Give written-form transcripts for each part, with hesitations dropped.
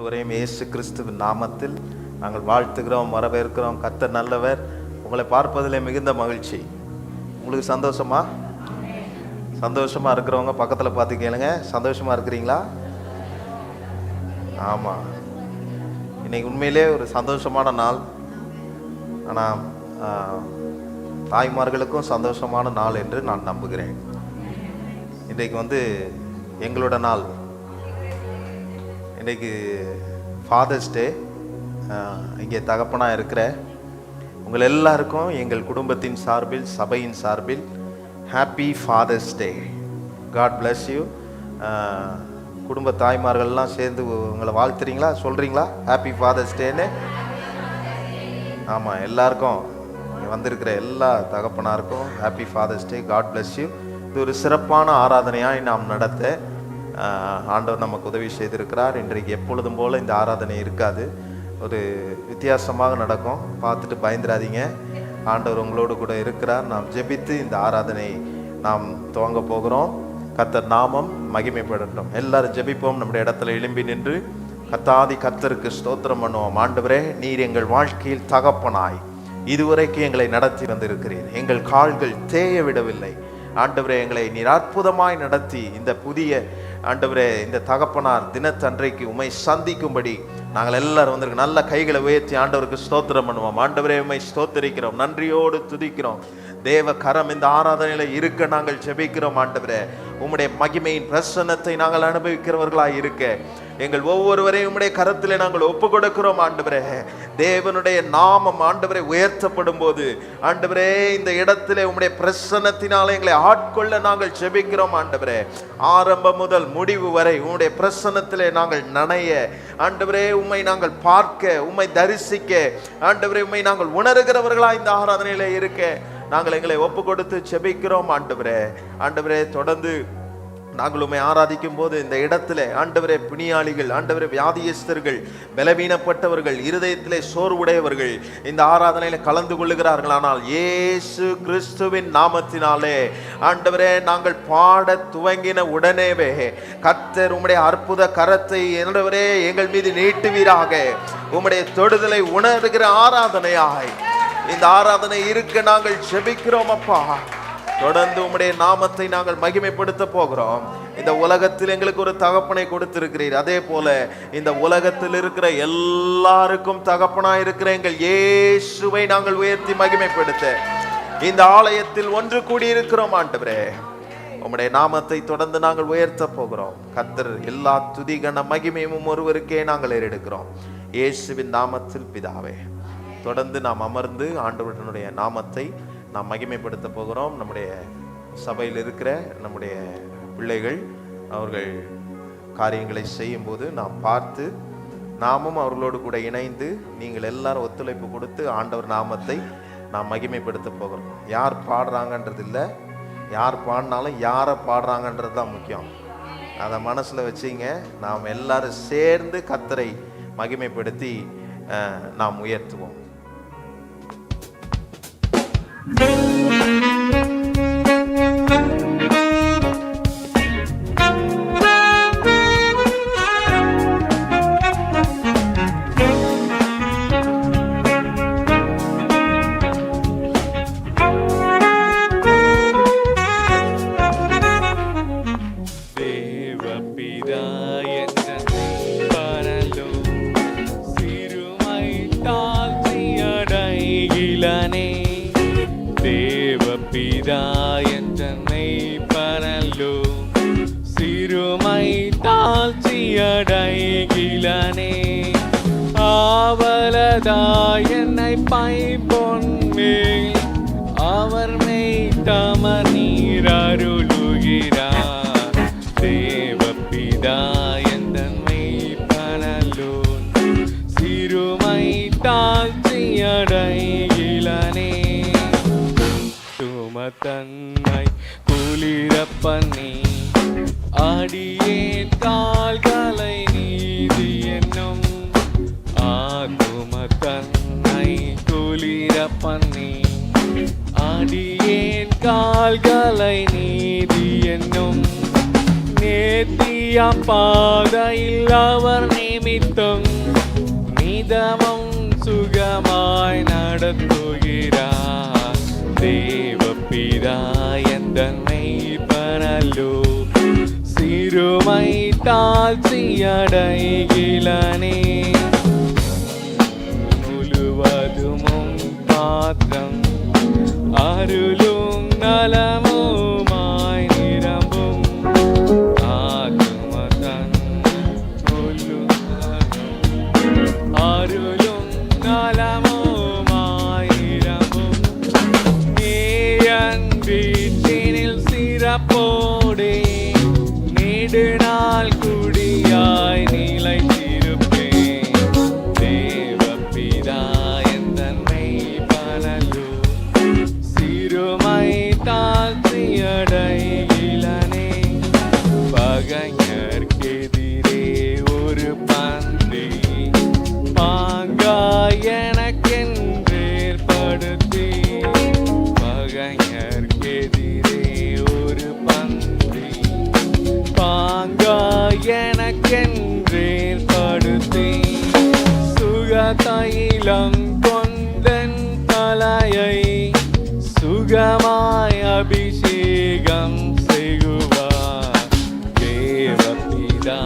ஒவ்வொருவரையும் இயேசு கிறிஸ்துவின் நாமத்தில் நாங்கள் வாழ்த்துகிறோம், வரவேற்கிறோம். கர்த்தர் நல்லவர். உங்களை பார்ப்பதிலே மிகுந்த மகிழ்ச்சி. உங்களுக்கு சந்தோஷமா? சந்தோஷமா இருக்கிறவங்க பக்கத்தில் பார்த்து கேளுங்க, சந்தோஷமா இருக்கிறீங்களா? ஆமாம், இன்னைக்கு உண்மையிலே ஒரு சந்தோஷமான நாள். ஆனால் தாய்மார்களுக்கும் சந்தோஷமான நாள் என்று நான் நம்புகிறேன். இன்றைக்கு எங்களோட நாள். இன்றைக்கு ஃபாதர்ஸ் டே. இங்கே தகப்பனாக இருக்கிற உங்கள் எல்லாருக்கும் எங்கள் குடும்பத்தின் சார்பில், சபையின் சார்பில் happy fathers day. God bless you. குடும்ப தாய்மார்கள்லாம் சேர்ந்து உங்களை வாழ்த்துறீங்களா, சொல்கிறீங்களா ஹாப்பி ஃபாதர்ஸ் டேன்னு? ஆமாம், எல்லாருக்கும் வந்திருக்கிற எல்லா தகப்பனாருக்கும் happy fathers day. God bless you. இது ஒரு சிறப்பான ஆராதனையாய் நாம் நடத்த ஆண்டவர் நமக்கு உதவி செய்திருக்கிறார். இன்றைக்கு எப்பொழுதும் போல் இந்த ஆராதனை இருக்காது, ஒரு வித்தியாசமாக நடக்கும். பார்த்துட்டு பயந்துடாதீங்க, ஆண்டவர் உங்களோடு கூட இருக்கிறார். நாம் ஜெபித்து இந்த ஆராதனை நாம் துவங்க போகிறோம். கர்த்தர் நாமம் மகிமைப்படட்டும். எல்லாரும் ஜெபிப்போம். நம்முடைய இடத்துல எழும்பி நின்று கர்த்தாதி கர்த்தருக்கு ஸ்தோத்திரம் பண்ணுவோம். ஆண்டவரே, நீர் எங்கள் வாழ்க்கையில் தகப்பனாய் இதுவரைக்கும் எங்களை நடத்தி வந்திருக்கிறீர். எங்கள் கால்கள் தேய விடவில்லை. ஆண்டவரே, எங்களை நீர் அற்புதமாய் நடத்தி இந்த புதிய ஆண்டவரே இந்த தகப்பனார் தினத்தன்றைக்கு உம்மை சந்திக்கும்படி நாங்கள் எல்லாரும் வந்திருக்கோம். நல்ல கைகளை உயர்த்தி ஆண்டவருக்கு ஸ்தோத்திரம் பண்ணுவோம். ஆண்டவரே, உம்மை ஸ்தோத்திரிக்கிறோம், நன்றியோடு துதிக்கிறோம். தேவ கரம் இந்த ஆராதனையில இருக்க நாங்கள் ஜெபிக்கிறோம். ஆண்டவரே, உம்முடைய மகிமையின் பிரசன்னத்தை நாங்கள் அனுபவிக்கிறவர்களாய் இருக்க எங்கள் ஒவ்வொருவரையும் உம்முடைய கரத்திலே நாங்கள் ஒப்பு கொடுக்கிறோம். ஆண்டவரே, தேவனுடைய நாமம் ஆண்டவரே உயர்த்தப்படும் போது ஆண்டவரே இந்த இடத்திலே உம்முடைய பிரசன்னத்தினால எங்களை ஆட்கொள்ள நாங்கள் ஜெபிக்கிறோம். ஆண்டவரே, ஆரம்பம் முதல் முடிவு வரை உம்முடைய பிரசன்னத்திலே நாங்கள் நனைய ஆண்டவரே, உம்மை நாங்கள் பார்க்க, உம்மை தரிசிக்க ஆண்டவரே, உம்மை நாங்கள் உணர்கிறவர்களாய் இந்த ஆராதனையிலே இருக்க நாங்கள் எங்களை ஒப்பு கொடுத்து ஜெபிக்கிறோம். ஆண்டவரே, தொடர்ந்து நாங்கள் உம்மை ஆராதிக்கும் போது இந்த இடத்துல ஆண்டவரே பிணியாளிகள், ஆண்டவரே வியாதியஸ்தர்கள், பலவீனப்பட்டவர்கள், இருதயத்திலே சோர்வுடையவர்கள் இந்த ஆராதனையில கலந்து கொள்ளுகிறார்கள். ஆனால் இயேசு கிறிஸ்துவின் நாமத்தினாலே ஆண்டவரே நாங்கள் பாட துவங்கின உடனேவே கர்த்தர் உம்முடைய அற்புத கரத்தை ஆண்டவரே எங்கள் மீது நீட்டுவீராக. உம்முடைய தொடுதலை உணர்கிற ஆராதனையாய் இந்த ஆராதனை இருக்க நாங்கள் ஜெபிக்கிறோம். அப்பா, தொடர்ந்து உம்முடைய நாமத்தை நாங்கள் மகிமைப்படுத்த போகிறோம். இந்த உலகத்தில் எங்களுக்கு ஒரு தகப்பனை கொடுத்திருக்கிறீர். அதே போல இந்த உலகத்தில் இருக்கிற எல்லாருக்கும் தகப்பனாய் இருக்கிற எங்கள் இயேசுவை நாங்கள் உயர்த்தி மகிமைப்படுத்த இந்த ஆலயத்தில் ஒன்று கூடி இருக்கிறோம். ஆண்டவரே, உம்முடைய நாமத்தை தொடர்ந்து நாங்கள் உயர்த்த போகிறோம். கர்த்தர் எல்லா துதி கன மகிமையும் ஒருவருக்கே நாங்கள் ஏறெடுக்கிறோம். இயேசுவின் நாமத்தில் பிதாவே. தொடர்ந்து நாம் அமர்ந்து ஆண்டவருடைய நாமத்தை நாம் மகிமைப்படுத்த போகிறோம். நம்முடைய சபையில் இருக்கிற நம்முடைய பிள்ளைகள் அவர்கள் காரியங்களை செய்யும்போது நாம் பார்த்து நாமும் அவர்களோடு கூட இணைந்து நீங்கள் எல்லாரும் ஒத்துழைப்பு கொடுத்து ஆண்டவர் நாமத்தை நாம் மகிமைப்படுத்த போகிறோம். யார் பாடுறாங்கன்றது இல்லை, யார் பாடினாலும் யாரை பாடுறாங்கன்றது தான் முக்கியம். அதை மனசில் வச்சிங்க. நாம் எல்லாரும் சேர்ந்து கர்த்தரை மகிமைப்படுத்தி நாம் உயர்த்துவோம். என்னை பைபொன்மேல் அவர் மேய்த்தமர் நீர் அருளுகிறார். தேவப்பிதா எந்தன்மை பனலோன் சிறுமை தாழ்ச்சியடைகிலனே. சுமத்தன்னை குளிரப்பண்ணி அடியேன் கால்களை நீதி என்னும் ஆகுமத்தன்னை குளிரப்பண்ணி அடியேன் கால்களை நீதி என்னும் நேர்த்திய வழியாம் பாதையில் அவர் நிமித்தம் நிதமும் சுகமாய் நடத்துகிறார். தேவபிதா எந்தன் மெய்ப்பனல்லோ, சிறுமை தாழ்ச்சியடைகிலனே. முழுவதும் பாத்திரம் அருளும் நலமுமாய் நிரம்பும் ஆத்துமதன் அருளும் நலமுமாய் நிரம்பும். நீயன் வீட்டினில் சிறப்போடே நெடுநாள் குடியாய் நிலைத்திருப்பேன். தேவபிதா எந்தன் மெய்ப்பனல்லோ, சிறுமை தாழ்ச்சியடைகிலனே. பகைஞர்க்கெதிரே ஒரு பந்தி பாங்காய் எனக்கென்றேற்படுத்தி, பகைஞர்க்கெதிரே ஒரு பந்தி பாங்காய் எனக்கென்றேற்படுத்தி, சுகதைலம் கொண்டன் தலையை சுகமாய் அபிஷேகம் செய்குவார். தேவபிதா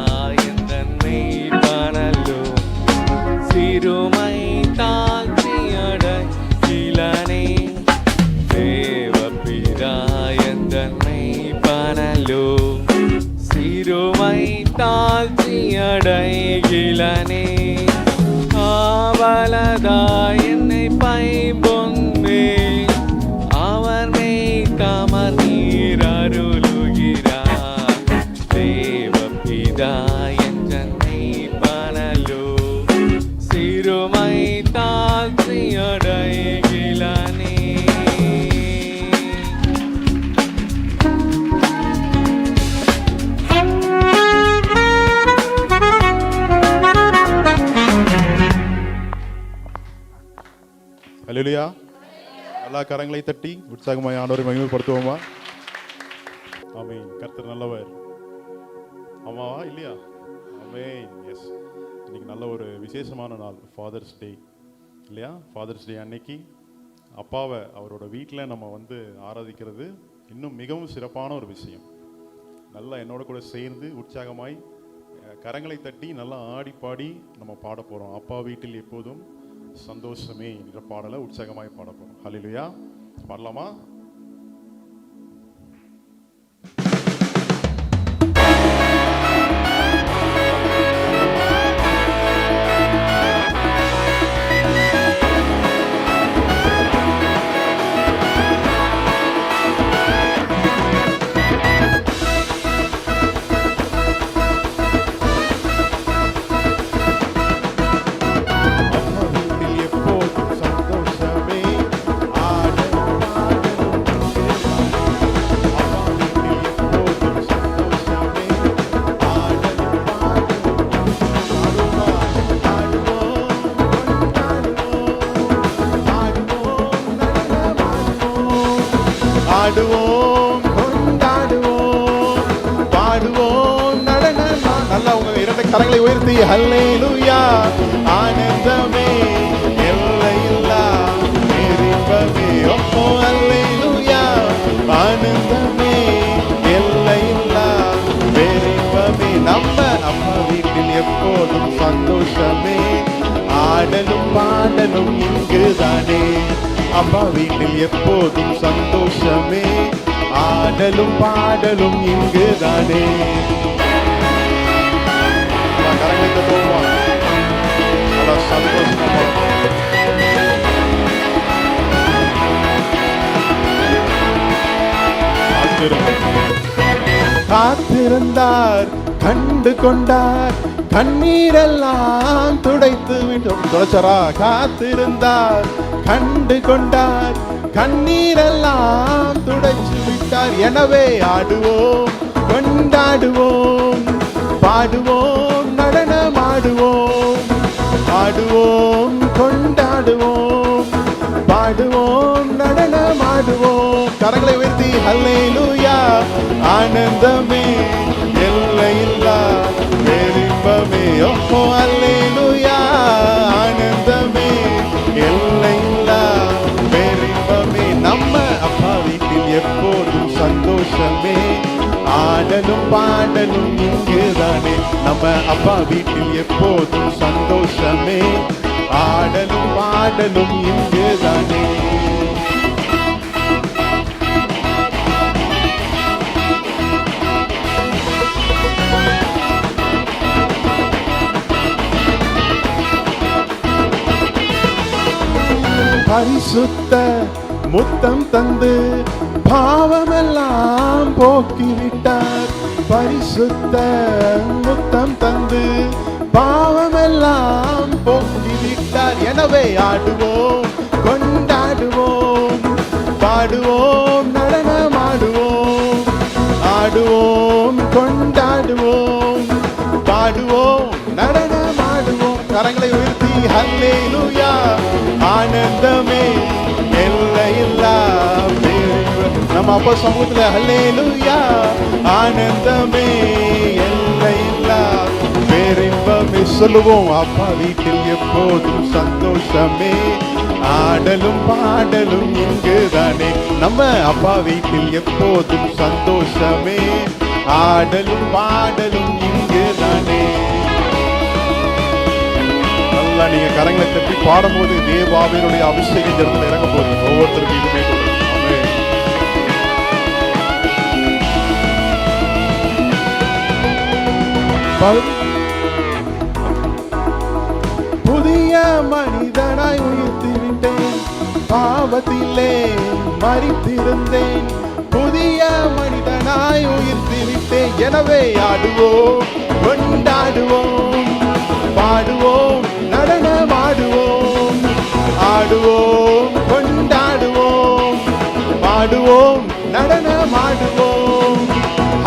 எந்தன் மெய்ப்பனல்லோ, சிறுமை தாழ்ச்சியடைகிலனே. தேவபிதா எந்தன் மெய்ப்பனல்லோ, சிறுமை தாழ்ச்சியடைகிலனே. ஆவலதா என்னை பைம்பொன்மே, அவர் மேய் தமர் நீர் அருளுகிறார். தேவபிதா எந்தன் மெய்ப்பனல்லோ, சிறுமை தாழ்ச்சியடைகிலனே. அல்லேலூயா. எல்லா கரங்களை தட்டி உற்சாகமாய் ஆண்டவரை மகிமைப்படுத்துவோமா? ஆமென். கர்த்தர் நல்லவர். ஆமாவா இல்லையா? ஆமென். எஸ். இன்னைக்கு நல்ல ஒரு விசேஷமான நாள், ஃபாதர்ஸ் டே இல்லையா? ஃபாதர்ஸ் டே அன்னைக்கு அப்பாவை அவரோட வீட்டில் நம்ம ஆராதிக்கிறது இன்னும் மிகவும் சிறப்பான ஒரு விஷயம். நல்லா என்னோட கூட சேர்ந்து உற்சாகமாய் கரங்களை தட்டி நல்லா ஆடி பாடி நம்ம பாட போகிறோம். அப்பா வீட்டில் எப்போதும் சந்தோஷமே என்ற பாடலை உற்சாகமாய் பாட போகிறோம். ஹல்லேலூயா. பாடலாமா? ஆடுவோம், கொண்டாடுவோம், பாடுவோம், நடனமா. நல்லா உங்க இரண்டு கரங்களை உயர்த்தி ஹல்லேலூயா. ஆனந்தமே எல்லையில்லா இன்பமே. ஓ ஹல்லேலூயா. ஆனந்தமே எல்லையில்லா இன்பமே. நம்ம வீட்டில் எப்போதும் சந்தோஷமே. ஆடலும் பாடலும் இங்குதானே. அம்மா வீட்டில் எப்போதும் சந்தோஷமே. ஆடலும் பாடலும் இங்குதானே. கரங்களுக்கு போவோம். சந்தோஷமா காத்திருந்தார், கண்டு கொண்டார், கண்ணீரெல்லாம் துடைத்து விட்டோம். துடைச்சாரா? காத்திருந்தார், கண்டு கொண்டார், கண்ணீரெல்லாம் துடைச்சு விட்டார். எனவே ஆடுவோம், கொண்டாடுவோம், பாடுவோம், நடனமாடுவோம். ஆடுவோம், கொண்டாடுவோம், பாடுவோம், நடனமாடுவோம். கரங்களை உயர்த்தி ஹல்லேலூயா. ஆனந்தமே எல்லையில்லா ஓஹோ அல்லேலூயா ஆனந்தமே எல்லையில்லா பேரின்பமே. நம்ம அப்பா வீட்டில் எப்போதும் சந்தோஷமே, ஆடலும் பாடலும் இங்குதானே. நம்ம அப்பா வீட்டில் எப்போதும் சந்தோஷமே, ஆடலும் பாடலும் இங்குதானே. பரிசுத்த முத்தம் தந்து பாவமெல்லாம் போக்கிவிட்டார். பரிசுத்த முத்தம் தந்து பாவமெல்லாம் போக்கிவிட்டார். எனவே ஆடுவோம், கொண்டாடுவோம், பாடுவோம், நடனமாடுவோம், ஆடுவோம், கொண்டாடுவோம், பாடுவோம், நடனமாடுவோம். கரங்களை உயர்த்தி ஹல்லேலூயா ஆனந்தமே எல்லையில்லா பேரின்பம். நம்ம அப்பா சமூகத்துல ஹல்லேலூயா ஆனந்தமே எல்லையில்லா பேரின்பமே சொல்லுவோம். அப்பா வீட்டில் எப்போதும் சந்தோஷமே, ஆடலும் பாடலும் இங்குதானே. நம்ம அப்பா வீட்டில் எப்போதும் சந்தோஷமே, ஆடலும் பாடலும் இங்குதானே. நீங்க கரங்களை தட்டி பாடும்போது தேவாவினுடைய அபிஷேகம் இந்த இடத்துல இறங்க போகுது. ஒவ்வொருத்தருக்கும் இதுமே புதிய மனிதனாய் உயிர்த்து விட்டேன், பாவத்திலே மரித்திருந்தேன். புதிய மனிதனாய் உயிர்த்து விட்டேன். எனவே ஆடுவோம், கொண்டாடுவோம், பாடுவோம், நடனமாடுவோம், ஆடுவோம், கொண்டாடுவோம், பாடுவோம், நடனமாடுவோம்.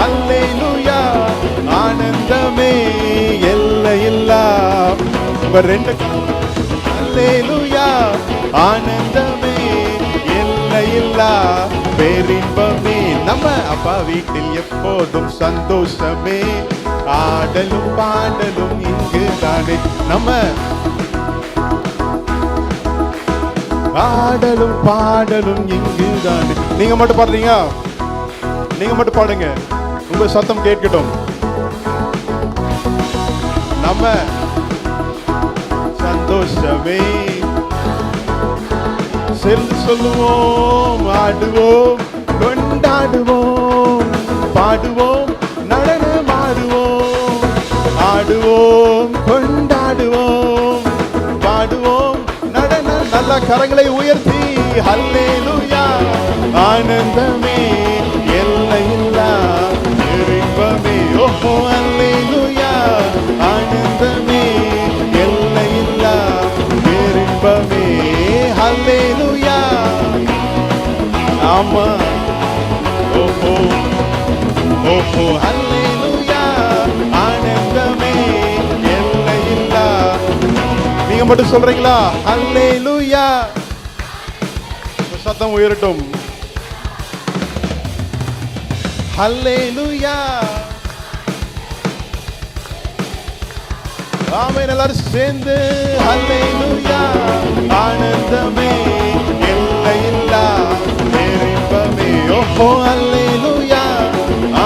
அல்லேலூயா ஆனந்தமே எல்லையில்லா. ரெண்டு அல்லேலூயா ஆனந்தமே எல்லையில்லா பேரின்பமே. நம்ம அப்பா வீட்டில் எப்போதும் சந்தோஷமே, ஆடலும் பாடலும் இங்குதானே. நம்ம ஆடலும் பாடலும் இங்குதானே. நீங்க மட்டும் பாடுறீங்க, நீங்க மட்டும் பாடுங்க, உங்க சத்தம் கேட்கட்டும். நம்ம சந்தோஷமே சென்று சொல்லுவோம், ஆடுவோம், கொண்டாடுவோம், பாடுவோம், நடனமாடுவோம், ஆடுவோம், கொண்டாடுவோம், பாடுவோம், நடனம். நல்ல கரங்களை உயர்த்தி ஹல்லேலூயா ஆனந்தமே எல்லையில்லா பேரின்பமே. ஓஹோ அல்லேலூயா ஆனந்தமே எல்லையில்லா பேரின்பமே. ஹல்லேலூயா ஆமா. ஓஹோ ஓஹோ அல்லேலூயா ஆனந்தமே எல்லையில்லா. நீங்க மட்டும் சொல்றீங்களா? அல்லேலூயா. சத்தம் உயரட்டும். அல்லேலூயா. ஆமென். எல்லாரும் சேர்ந்து அல்லேலூயா ஆனந்தமே எல்லையில்லா பேரின்பமே. ஓஹோ அல்லேலூயா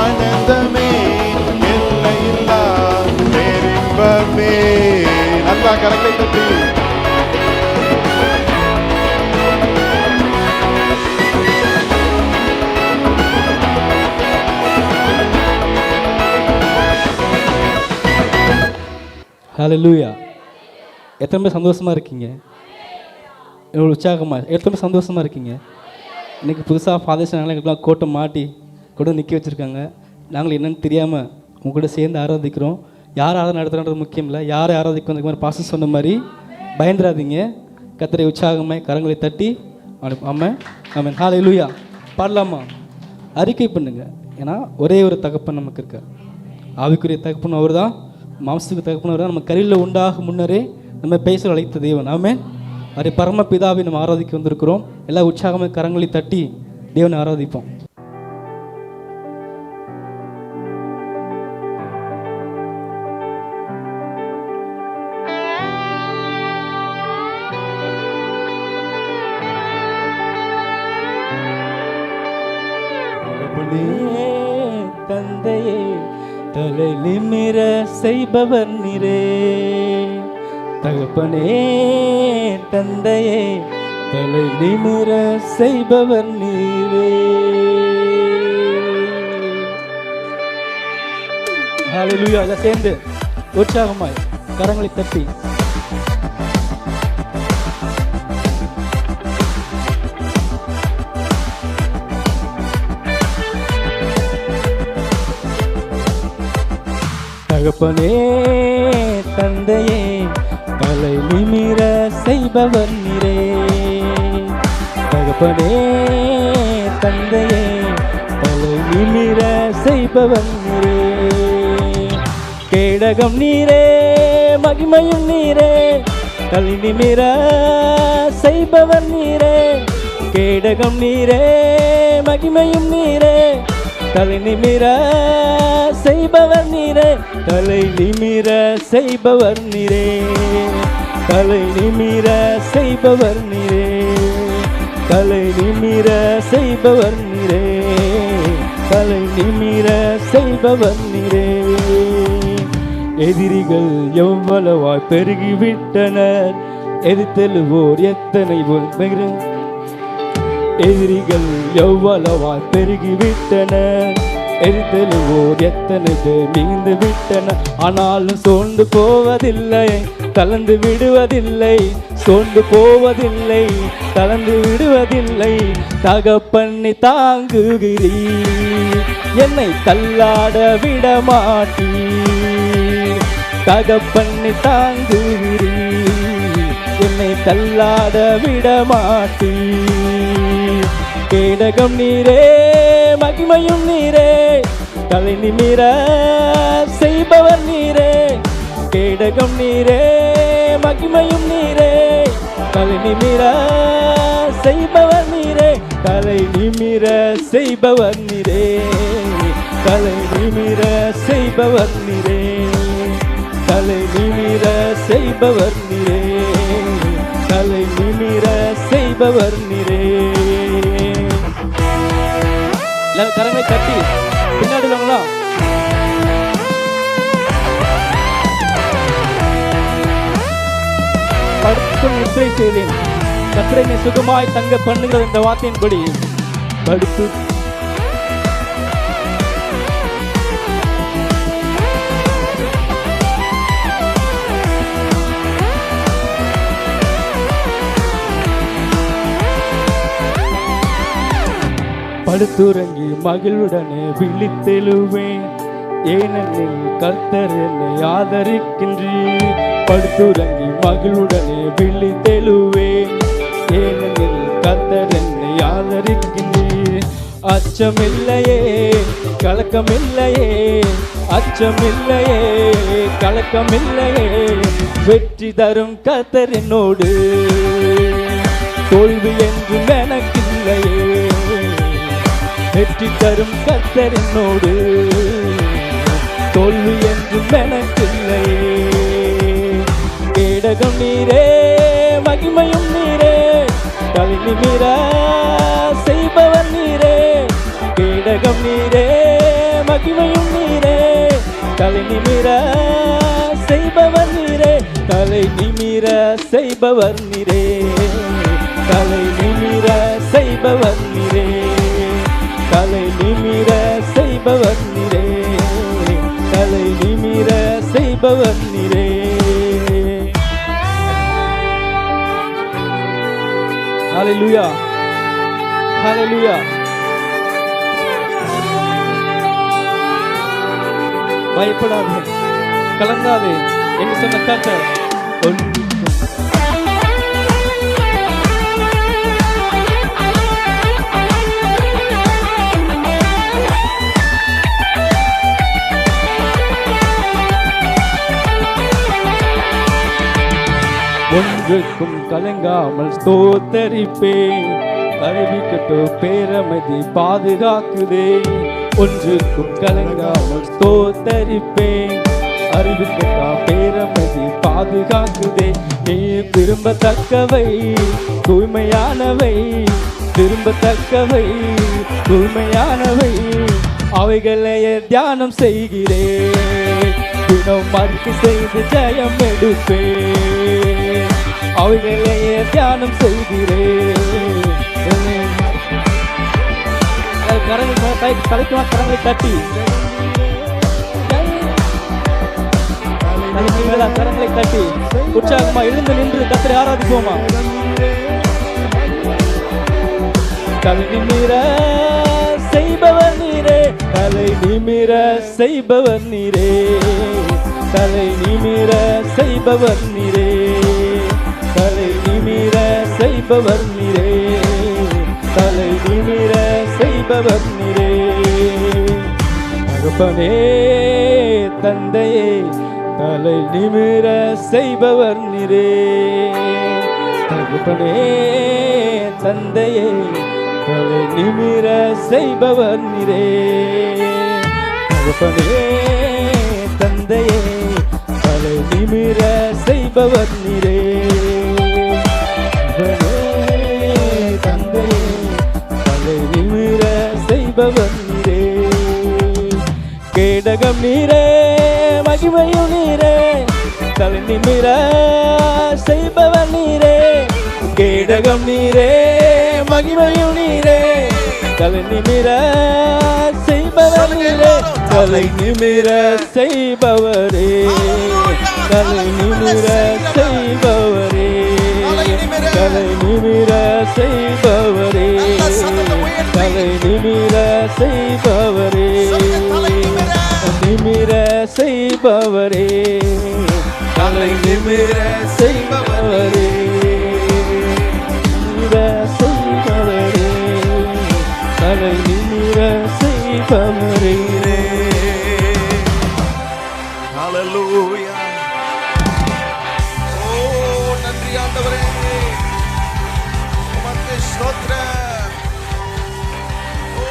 ஆனந்தமே எல்லையில்லா பேரின்பமே. நல்லா கரங்களை தட்டி ஹல்லேலூயா. எத்தனை பேர் சந்தோஷமாக இருக்கீங்க? எவ்வளோ உற்சாகமாக, எத்தனை பேர் சந்தோஷமாக இருக்கீங்க? இன்றைக்கி புதுசாக ஃபாதர்ஸ் எங்களுக்குலாம் கோட்டை மாட்டி கூட நிற்க வச்சுருக்காங்க. நாங்கள் என்னென்னு தெரியாமல் உங்க கூட சேர்ந்து ஆராதிக்கிறோம். யார் ஆராதனை நடத்துகிறது முக்கியம் இல்லை, யாரை ஆராதிக்கும். அந்த மாதிரி பாசம் சொன்ன மாதிரி பயந்துடாதீங்க. கர்த்தரை உற்சாகமாய் கரங்களை தட்டி ஆமென் ஆமென். ஹல்லேலூயா. பாடலாமா? அறிக்கை பண்ணுங்க. ஏன்னா ஒரே ஒரு தகப்பன் நமக்கு இருக்கார். ஆவிக்குரிய தகப்பன் அவர் தான், மாம்சத்துக்கு தகப்பன் அவர் தான். நம்ம கருவில் உண்டாக முன்னரே நம்ம பேச அழைத்த தேவன். ஆமென். அதே பரம பிதாவை நம்ம ஆராதிக்க வந்திருக்கிறோம். எல்லா உற்சாகமாக கரங்களை தட்டி தேவனை ஆராதிப்போம். தந்தையே, தலை நிமிர செய்பவர் நீரே. தகப்பனே தந்தையே, தலை நிமிர செய்பவர் நீரே. ஹல்லேலூயா. எல்லாம் சேர்ந்து உற்சாகமாய் கரங்களை தட்டி தகப்பனே தந்தையே, தலை நிமிர செய்பவர் நீரே. தகப்பனே தந்தையே, தலை நிமிர செய்பவர் நீரே. கேடகம் நீரே, மகிமையும் நீரே, தலை நிமிர செய்பவர் நீரே. கேடகம் நீரே, மகிமையும் நீரே, தலை நிமிர செய்பவர் நீரே. தலை நிமிர செய்பவர் நீரே. தலை நிமிர செய்பவர் நீரே. தலை நிமிர செய்பவர் நீரே. தலை நிமிர செய்பவர் நீரே. எதிரிகள் எவ்வளவாய் பெருகிவிட்டனர், எதிர்த்தெழுவோர் எத்தனை பேர். எதிரிகள் எவ்வளவாய் பெருகிவிட்டனர், எதிர்த்தெழுவோர் எத்தனை பேர் நீந்து விட்டனர். ஆனாலும் சோர்ந்து போவதில்லை, தளர்ந்து விடுவதில்லை. சோர்ந்து போவதில்லை, தளர்ந்து விடுவதில்லை. தகப்பனை தாங்குகிறீர், என்னை தள்ளாட விட மாட்டீர். தகப்பனை தாங்குகிறீர், என்னை தள்ளாட விட மாட்டீர். கேடகம் நீரே, மகிமையும் நீரே, தலை நிமிர செய்பவர் நீரே. கேடகம் நீரே, மகிமையும் நீரே, தலை நிமிர செய்பவர் நீரே. தலை நிமிர செய்பவர் நீரே. தலை நிமிர செய்பவர் நீரே. தலை நிமிர செய்பவர் நீரே. தலை நிமிர செய்பவர் நீரே. எல்லாரும் கரங்களை தட்டி பின்னாடி உள்ளவங்களா படுத்தும் நித்திரை செய்தேன், கர்த்தரை சுகமாய் தங்க பண்ணுகிற இந்த வார்த்தையின்படி படுத்து படுத்துறங்கி மகிழ்வுடனே விழித்தெழுவேன், ஏனெனில் கர்த்தர் என்னை ஆதரிக்கின்றீர். படுத்துறங்கி மகிழ்வுடனே விழித்தெழுவேன், ஏனெனில் கர்த்தர் என்னை ஆதரிக்கின்றீர். அச்சமில்லையே, கலக்கமில்லையே, அச்சமில்லையே, கலக்கமில்லையே. வெற்றி தரும் கர்த்தர் என்னோடு, தோல்வி என்றும் எனக்கில்லையே. வெற்றி தரும் கர்த்தர் என்னோடு, தோல்வி என்றும் எனக்கில்லையே. கேடகம் நீரே, மகிமையும் நீரே, தலை நிமிர செய்பவர் நீரே. கேடகம் நீரே, மகிமையும் நீரே, தலை நிமிர செய்பவர் நீரே. தலை நிமிர செய்பவர் நீரே. தலை நிமிர செய்பவர் நீரே. தலை நிமிர செய்பவர் நீரே. தலை நிமிர செய்பவர் நீரே. ஹல்லேலூயா, ஹல்லேலூயா. பயப்படாதே, கலங்காதே என்று சொன்ன கர்த்தர் ஒன்றுக்கும் கலங்காமல் ஸ்தோத்தரிப்பேன். அறிவிக்கட்டோ பேரமதி பாதுகாக்குதே. ஒன்றுக்கும் கலங்காமல் ஸ்தோத்தரிப்பேன். அறிவிக்கட்டா பேரமதி பாதுகாக்குதே. நீ விரும்பத்தக்கவை தூய்மையானவை, விரும்பத்தக்கவை தூய்மையானவை. அவைகளையே தியானம் செய்கிறேன். தினம் மறுத்து செய்து ஜெயம் எடுப்பேன். அவைகளையே தியானம் செய்கிறேன். கரங்களை தட்டி கரங்களை தட்டி உற்சாகமா எழுந்து நின்று கர்த்தரை ஆராதிப்போமா? தலை நிமிர செய்பவர் நீரே, தலை நிமிர செய்பவர் நீரே, தலை நிமிர செய்பவர் நீரே, தலை நிமிர செய்பவர் நீரே, தலை நிமிர செய்பவர் நீரே. தகப்பனே தந்தையே தலை நிமிர செய்பவர் நீரே. தகப்பனே தந்தையே தலை நிமிர செய்பவர் நீரே. தகப்பனே தந்தையே தலை நிமிர செய்பவர் நீரே. தந்தையே தலை நிமிர செய்பவர் நீரே. கேடகம் நீரே, மகிமையும் நீரே, தலை நிமிர செய்பவர் நீரே. கேடகம் நீரே, மகிமையும் நீரே, தலை நிமிர செய்பவர் நீரே. தலை நிமிர செய்பவரே, தலை நிமிர செய்பவரே, தலை நிமிர செய்பவரே, தலை நிமிர செய்பவரே, நிமிர செய்பவரே, தலை நிமிர செய்பவரே, நிமிர செய்பவரே, தலை நிமிர செய்பவரே. ஹல்லேலூயா. ஓ நன்றி ஆண்டவரே, உமக்கு ஸ்தோத்திரம். ஓ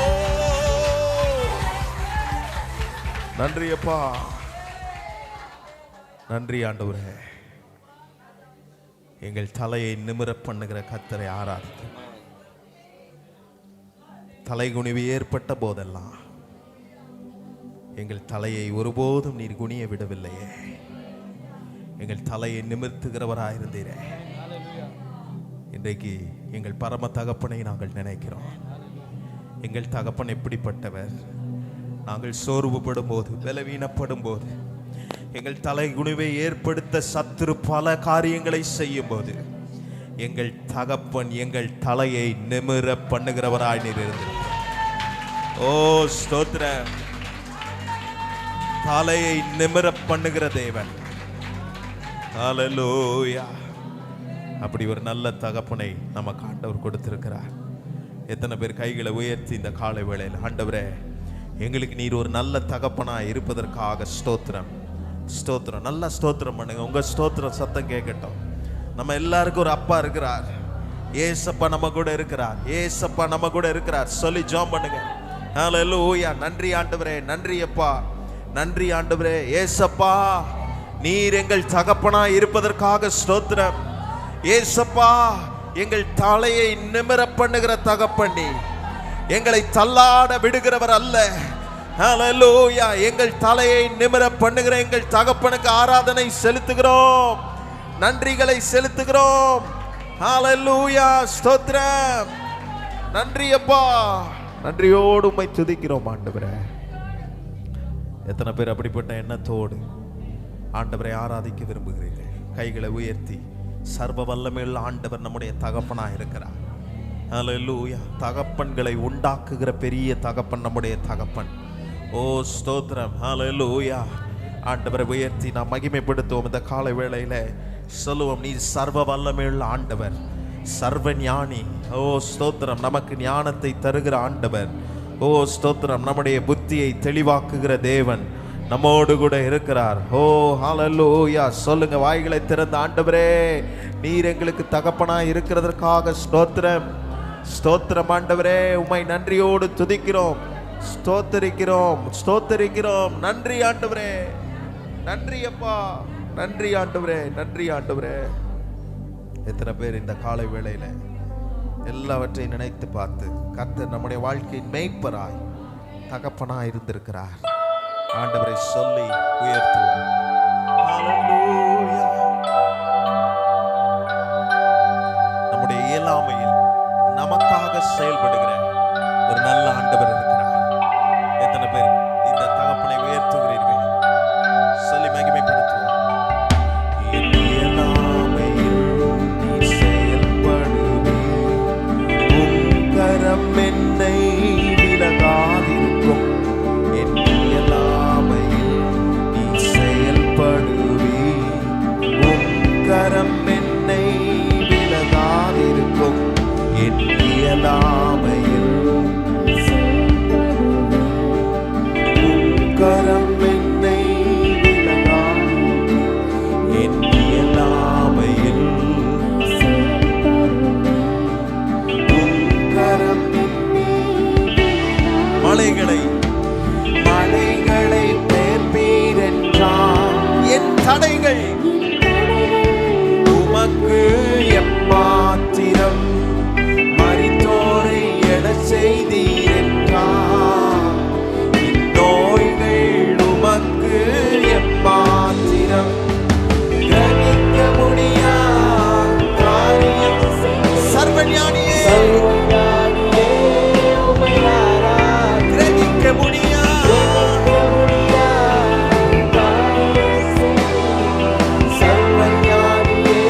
நன்றி அப்பா, நன்றி ஆண்டவரே. எங்கள் தலையை நிமிர பண்ணுகிற கர்த்தரை ஆராதிக்கிறோம். தலைகுனிவு ஏற்பட்ட போதெல்லாம் எங்கள் தலையை ஒருபோதும் நீர் குனிய விடவில்லையே. எங்கள் தலையை நிமிர்த்துகிறவராயிருந்தீரே. இன்றைக்கு எங்கள் பரம தகப்பனை நாங்கள் நினைக்கிறோம். எங்கள் தகப்பன் எப்படிப்பட்டவர்? நாங்கள் சோர்வுபடும் போது, பலவீனப்படும் போது, எங்கள் தலை குனிவை ஏற்படுத்த சத்துரு பல காரியங்களை செய்யும் போது எங்கள் தகப்பன் எங்கள் தலையை நிமிர பண்ணுகிறவராய் நீர் இருந்தீர். ஓ ஸ்தோத்திரம். தலையை நிமிர பண்ணுகிற தேவன். ஹல்லேலூயா. அப்படி ஒரு நல்ல தகப்பனை நமக்கு ஆண்டவர் கொடுத்திருக்கிறார். எத்தனை பேர் கைகளை உயர்த்தி இந்த காலை வேளையில், ஆண்டவரே எங்களுக்கு நீர் ஒரு நல்ல தகப்பனா இருப்பதற்காக ஸ்தோத்திரம், ஸ்தோத்திரம். நல்லா ஸ்தோத்திரம் பண்ணுங்க. உங்க ஸ்தோத்திரம் சத்தம் கேட்கட்டும். நம்ம எல்லாருக்கும் ஒரு அப்பா இருக்கிறார். ஏசப்பா நம்ம கூட இருக்கிறார். ஏசப்பா நம்ம கூட இருக்கிறார். சொல்லி ஜெபம் பண்ணுங்க. ஹல்லேலூயா. நன்றி ஆண்டவரே, நன்றி அப்பா, நன்றி ஆண்டவரே. ஏசப்பா நீர் எங்கள் தகப்பனா இருப்பதற்காக ஸ்தோத்திரம். ஏசப்பா எங்கள் தலையை நிமிர பண்ணுகிற தகப்பன் நீ. எங்களை தள்ளாட விடுகிறவர் அல்ல. ஹல்லேலூயா. எங்கள் தலையை நிமிர பண்ணுகிற எங்கள் தகப்பனுக்கு ஆராதனை செலுத்துகிறோம், நன்றிகளை செலுத்துகிறோம். ஹல்லேலூயா. ஸ்தோத்திரம். நன்றி அப்பா, நன்றியோடு உம்மை துதிக்கிறோம் ஆண்டவரே. எத்தனை பேர் அப்படிப்பட்ட எண்ணத்தோடு ஆண்டவரை ஆராதிக்க விரும்புகிறீர்கள்? கைகளை உயர்த்தி. சர்வ வல்லமையுள்ள ஆண்டவர் நம்முடைய தகப்பனாக இருக்கிறார். ஹல்லேலூயா. தகப்பன்களை உண்டாக்குகிற பெரிய தகப்பன் நம்முடைய தகப்பன். ஓ ஸ்தோத்திரம். ஹல்லேலூயா. ஆண்டவரை உயர்த்தி நாம் மகிமைப்படுத்துவோம். இந்த காலை வேளையில சொல்லுவோம், நீ சர்வ வல்லமையுள்ள ஆண்டவர், சர்வ ஞானி. ஓ ஸ்தோத்திரம். நமக்கு ஞானத்தை தருகிற ஆண்டவர். ஓ ஸ்தோத்திரம். நம்முடைய புத்தியை தெளிவாக்குகிற தேவன் நம்மோடு கூட இருக்கிறார். ஓ ஹல்லேலூயா. சொல்லுங்க, வாய்களை திறந்த, ஆண்டவரே நீர் எங்களுக்கு தகப்பனாய் இருக்கிறதற்காக ஸ்தோத்திரம், ஸ்தோத்திரம் ஆண்டவரே. உம்மை நன்றியோடு துதிக்கிறோம், ஸ்தோத்தரிக்கிறோம், ஸ்தோத்தரிக்கிறோம். நன்றி ஆண்டவரே, நன்றி அப்பா, நன்றி ஆண்டவரே, நன்றி ஆண்டவரே. எத்தனை பேர் இந்த காலை வேளையில எல்லாவற்றையும் நினைத்து பார்த்து கர்த்தர் நம்முடைய வாழ்க்கையின் மேய்ப்பராய் தகப்பனா இருந்திருக்கிறார். ஆண்டவரை சொல்லி உயர்த்துவோம். ஹல்லேலூயா. நம்முடைய இயலாமையில் நமக்காக செயல்படுகிற ஒரு நல்ல ஆண்டவர் இருக்கிறார். எத்தனை பேர் இந்த தகப்பனை உயர்த்துகிறீர்கள்? சொல்லி மகிமைப்படுத்துவோம். என் இயலாமையில் நீ செயல்படுவீர், உம் கரம் என்னை விலகாதிருக்கும். என் இயலாமையில் நீ செயல்படுவீர், உம் கரம் என்னை விலகாதிருக்கும். என் இயலாமையில் உம் கரம் என்னை விலகாதிருக்கும். என் இயலாமையில் உம் கரம் மலைகளை மேற்பீர் என்றார். என் தடைகள் உமக்கு எம்மாத்திரம், மரித்தோரை எழச் செய்தீர் என்றார். இந்நோய்கள் உமக்கு எம்மாத்திரம், கிரகிக்க முடியா காரியம். சர்வஞானியே கிரகிக்க முடியா சர்வஞானியே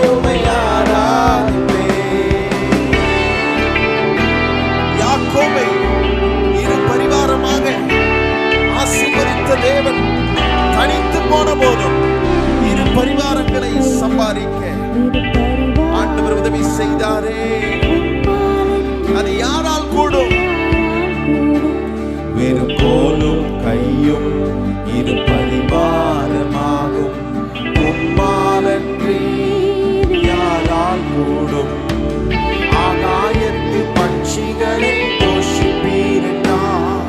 உம்மை ஆராதிப்பேன். யாக்கோபை இரு பரிவாரமாக ஆசீர்வதித்த தேவன் தனித்து போன போதும் இரு பரிவாரங்களை சம்பாதிக்க ஆண்டவர் உதவி செய்தாரே. அது யாரால் கூடும்? வேறு கோலும் கையும் இரு பரிவாரமாகும், உம்மாலன்றி யாரால் கூடும்? ஆகாயத்து பட்சிகளை போஷிப்பீரென்றார்,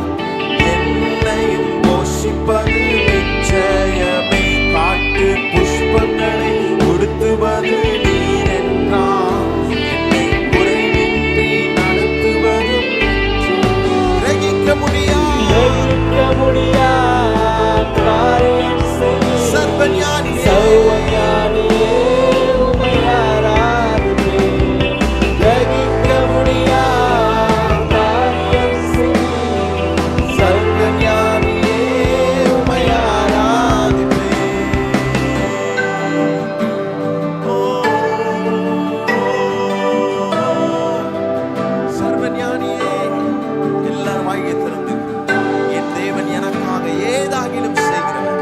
என்னையும் போஷிப்பது நிச்சயமே. காட்டு புஷ்பங்களை உடுத்துவது நீர் என்றார், என்னை குறைவின்றி நடத்துவதும். கிரகிக்க முடியா சர்வஞானியே உம்மை ஆராதிப்பேன். கிரகிக்க முடியா காரியம் செய்யும் சர்வஞானியே உம்மை ஆராதிப்பேன். சர்வஞானியே எல்லாரும் வாயை திறந்து, என் தேவன் எனக்காக ஏதாகிலும் செய்கிறவர்,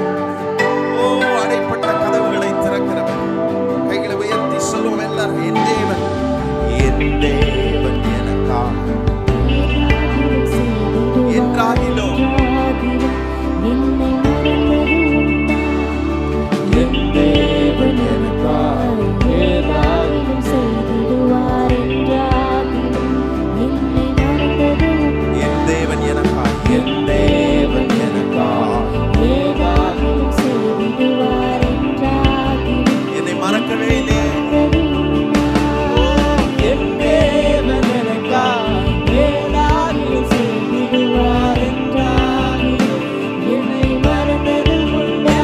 ஓ அடைப்பட்ட கதவுகளை திறக்கிறவர். கைகளை உயர்த்தி சொல்லுவோம் எல்லாரும். என் தேவன் எனக்காக என்றாகிலும் என் தேவன் எனக்காக ஏதாகிலும் என் தேவன் எனக்காக என்னை மறக்கவே இல்லை. என் தேவன் எனக்காக ஏதாகிலும் செய்திடுவார் என்றார். என்னை மறந்தது உண்டா?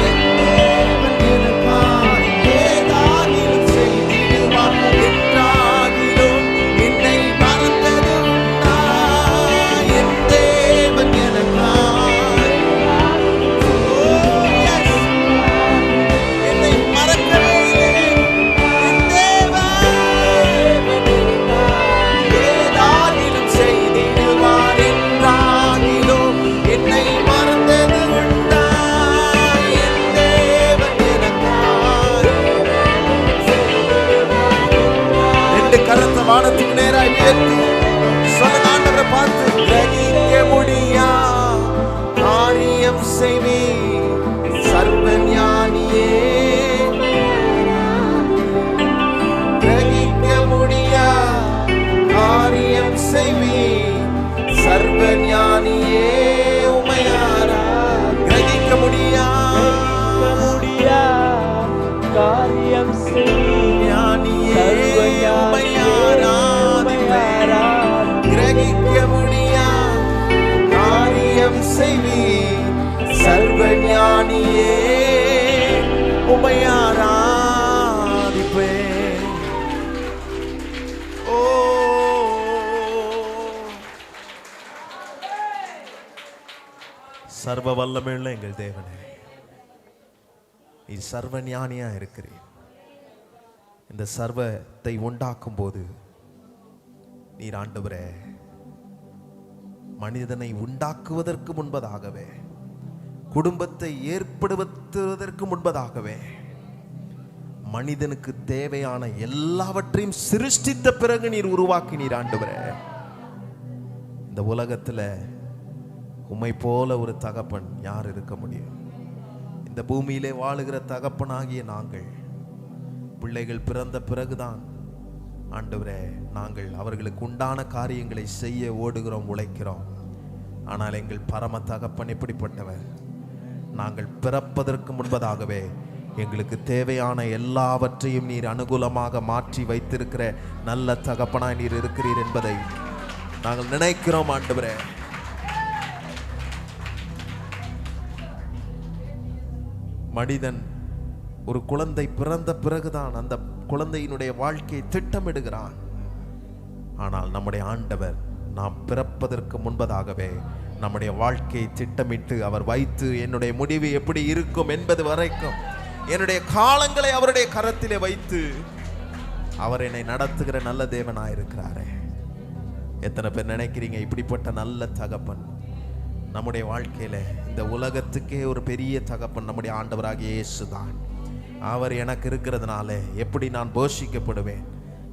என் தேவன் எனக்காக ஏதாகிலும் செய்திடுவார் என்றாகிலும் என்னை மறந்தது உண்டா? என் தேவன் எனக்காக என்னை மறக்கவே இல்லை. என் தேவன் ஏதாகிலும் செய்திடுவார் என்றாகிலும் என்னை மறந்தது உண்டா? என் தேவன் எனக்காக. ரெண்டு கரத்தை வானத்துக்கு நேராக உயர்த்தி சொல்லுங்க ஆண்டவரை பார்த்து. கிரகிக்க முடியா காரியம் செய்வீர் சர்வஞானியே, கிரகிக்க முடியா காரியம் செய்வீர் சர்வஞானியே உம்மை ஆராதிப்பேன். கிரகிக்க முடியா காரியம் ஞானியே உம்மை ஆராதிப்பேன். கிரகிக்க முடியா செய்வீர். சர்வஞானியே உம்மை ஆராதிப்பேன். ஓ சர்வ வல்லமையுள்ள எங்கள் தேவனே, நீ சர்வ ஞானியா இருக்கிறீர். இந்த சர்வத்தை உண்டாக்கும் போது நீர் ஆண்டவரே மனிதனை உண்டாக்குவதற்கு முன்பதாகவே, குடும்பத்தை ஏற்படுத்துவதற்கு முன்பதாகவே, மனிதனுக்கு தேவையான எல்லாவற்றையும் சிருஷ்டித்த பிறகு நீர் உருவாக்கினீர் ஆண்டவரே. இந்த உலகத்துல உம்மை போல ஒரு தகப்பன் யார் இருக்க முடியும்? இந்த பூமியிலே வாழுகிற தகப்பனாகிய நாங்கள் பிள்ளைகள் பிறந்த பிறகுதான் ஆண்டவரே நாங்கள் அவர்களுக்கு உண்டான காரியங்களை செய்ய ஓடுகிறோம், உழைக்கிறோம். ஆனால் எங்கள் பரம தகப்பன் எப்படிப்பட்டவர்? நாங்கள் பிறப்பதற்கு முன்பதாகவே எங்களுக்கு தேவையான எல்லாவற்றையும் நீர் அனுகூலமாக மாற்றி வைத்திருக்கிற நல்ல தகப்பனாய் நீர் இருக்கிறீர் என்பதை நாங்கள் நினைக்கிறோம் ஆண்டவரே. மனிதன் ஒரு குழந்தை பிறந்த பிறகுதான் அந்த குழந்தையினுடைய வாழ்க்கையை திட்டமிடுகிறான். ஆனால் நம்முடைய ஆண்டவர் நாம் பிறப்பதற்கு முன்பதாகவே நம்முடைய வாழ்க்கையை திட்டமிட்டு அவர் வைத்து, என்னுடைய முடிவு எப்படி இருக்கும் என்பது வரைக்கும் என்னுடைய காலங்களை அவருடைய கரத்திலே வைத்து அவர் என்னை நடத்துகிற நல்ல தேவனாயிருக்கிறாரே. எத்தனை பேர் நினைக்கிறீங்க இப்படிப்பட்ட நல்ல தகப்பன் நம்முடைய வாழ்க்கையில? இந்த உலகத்துக்கே ஒரு பெரிய தகப்பன் நம்முடைய ஆண்டவராகிய இயேசுதான். அவர் எனக்கு இருக்கிறதுனால எப்படி நான் போஷிக்கப்படுவேன்?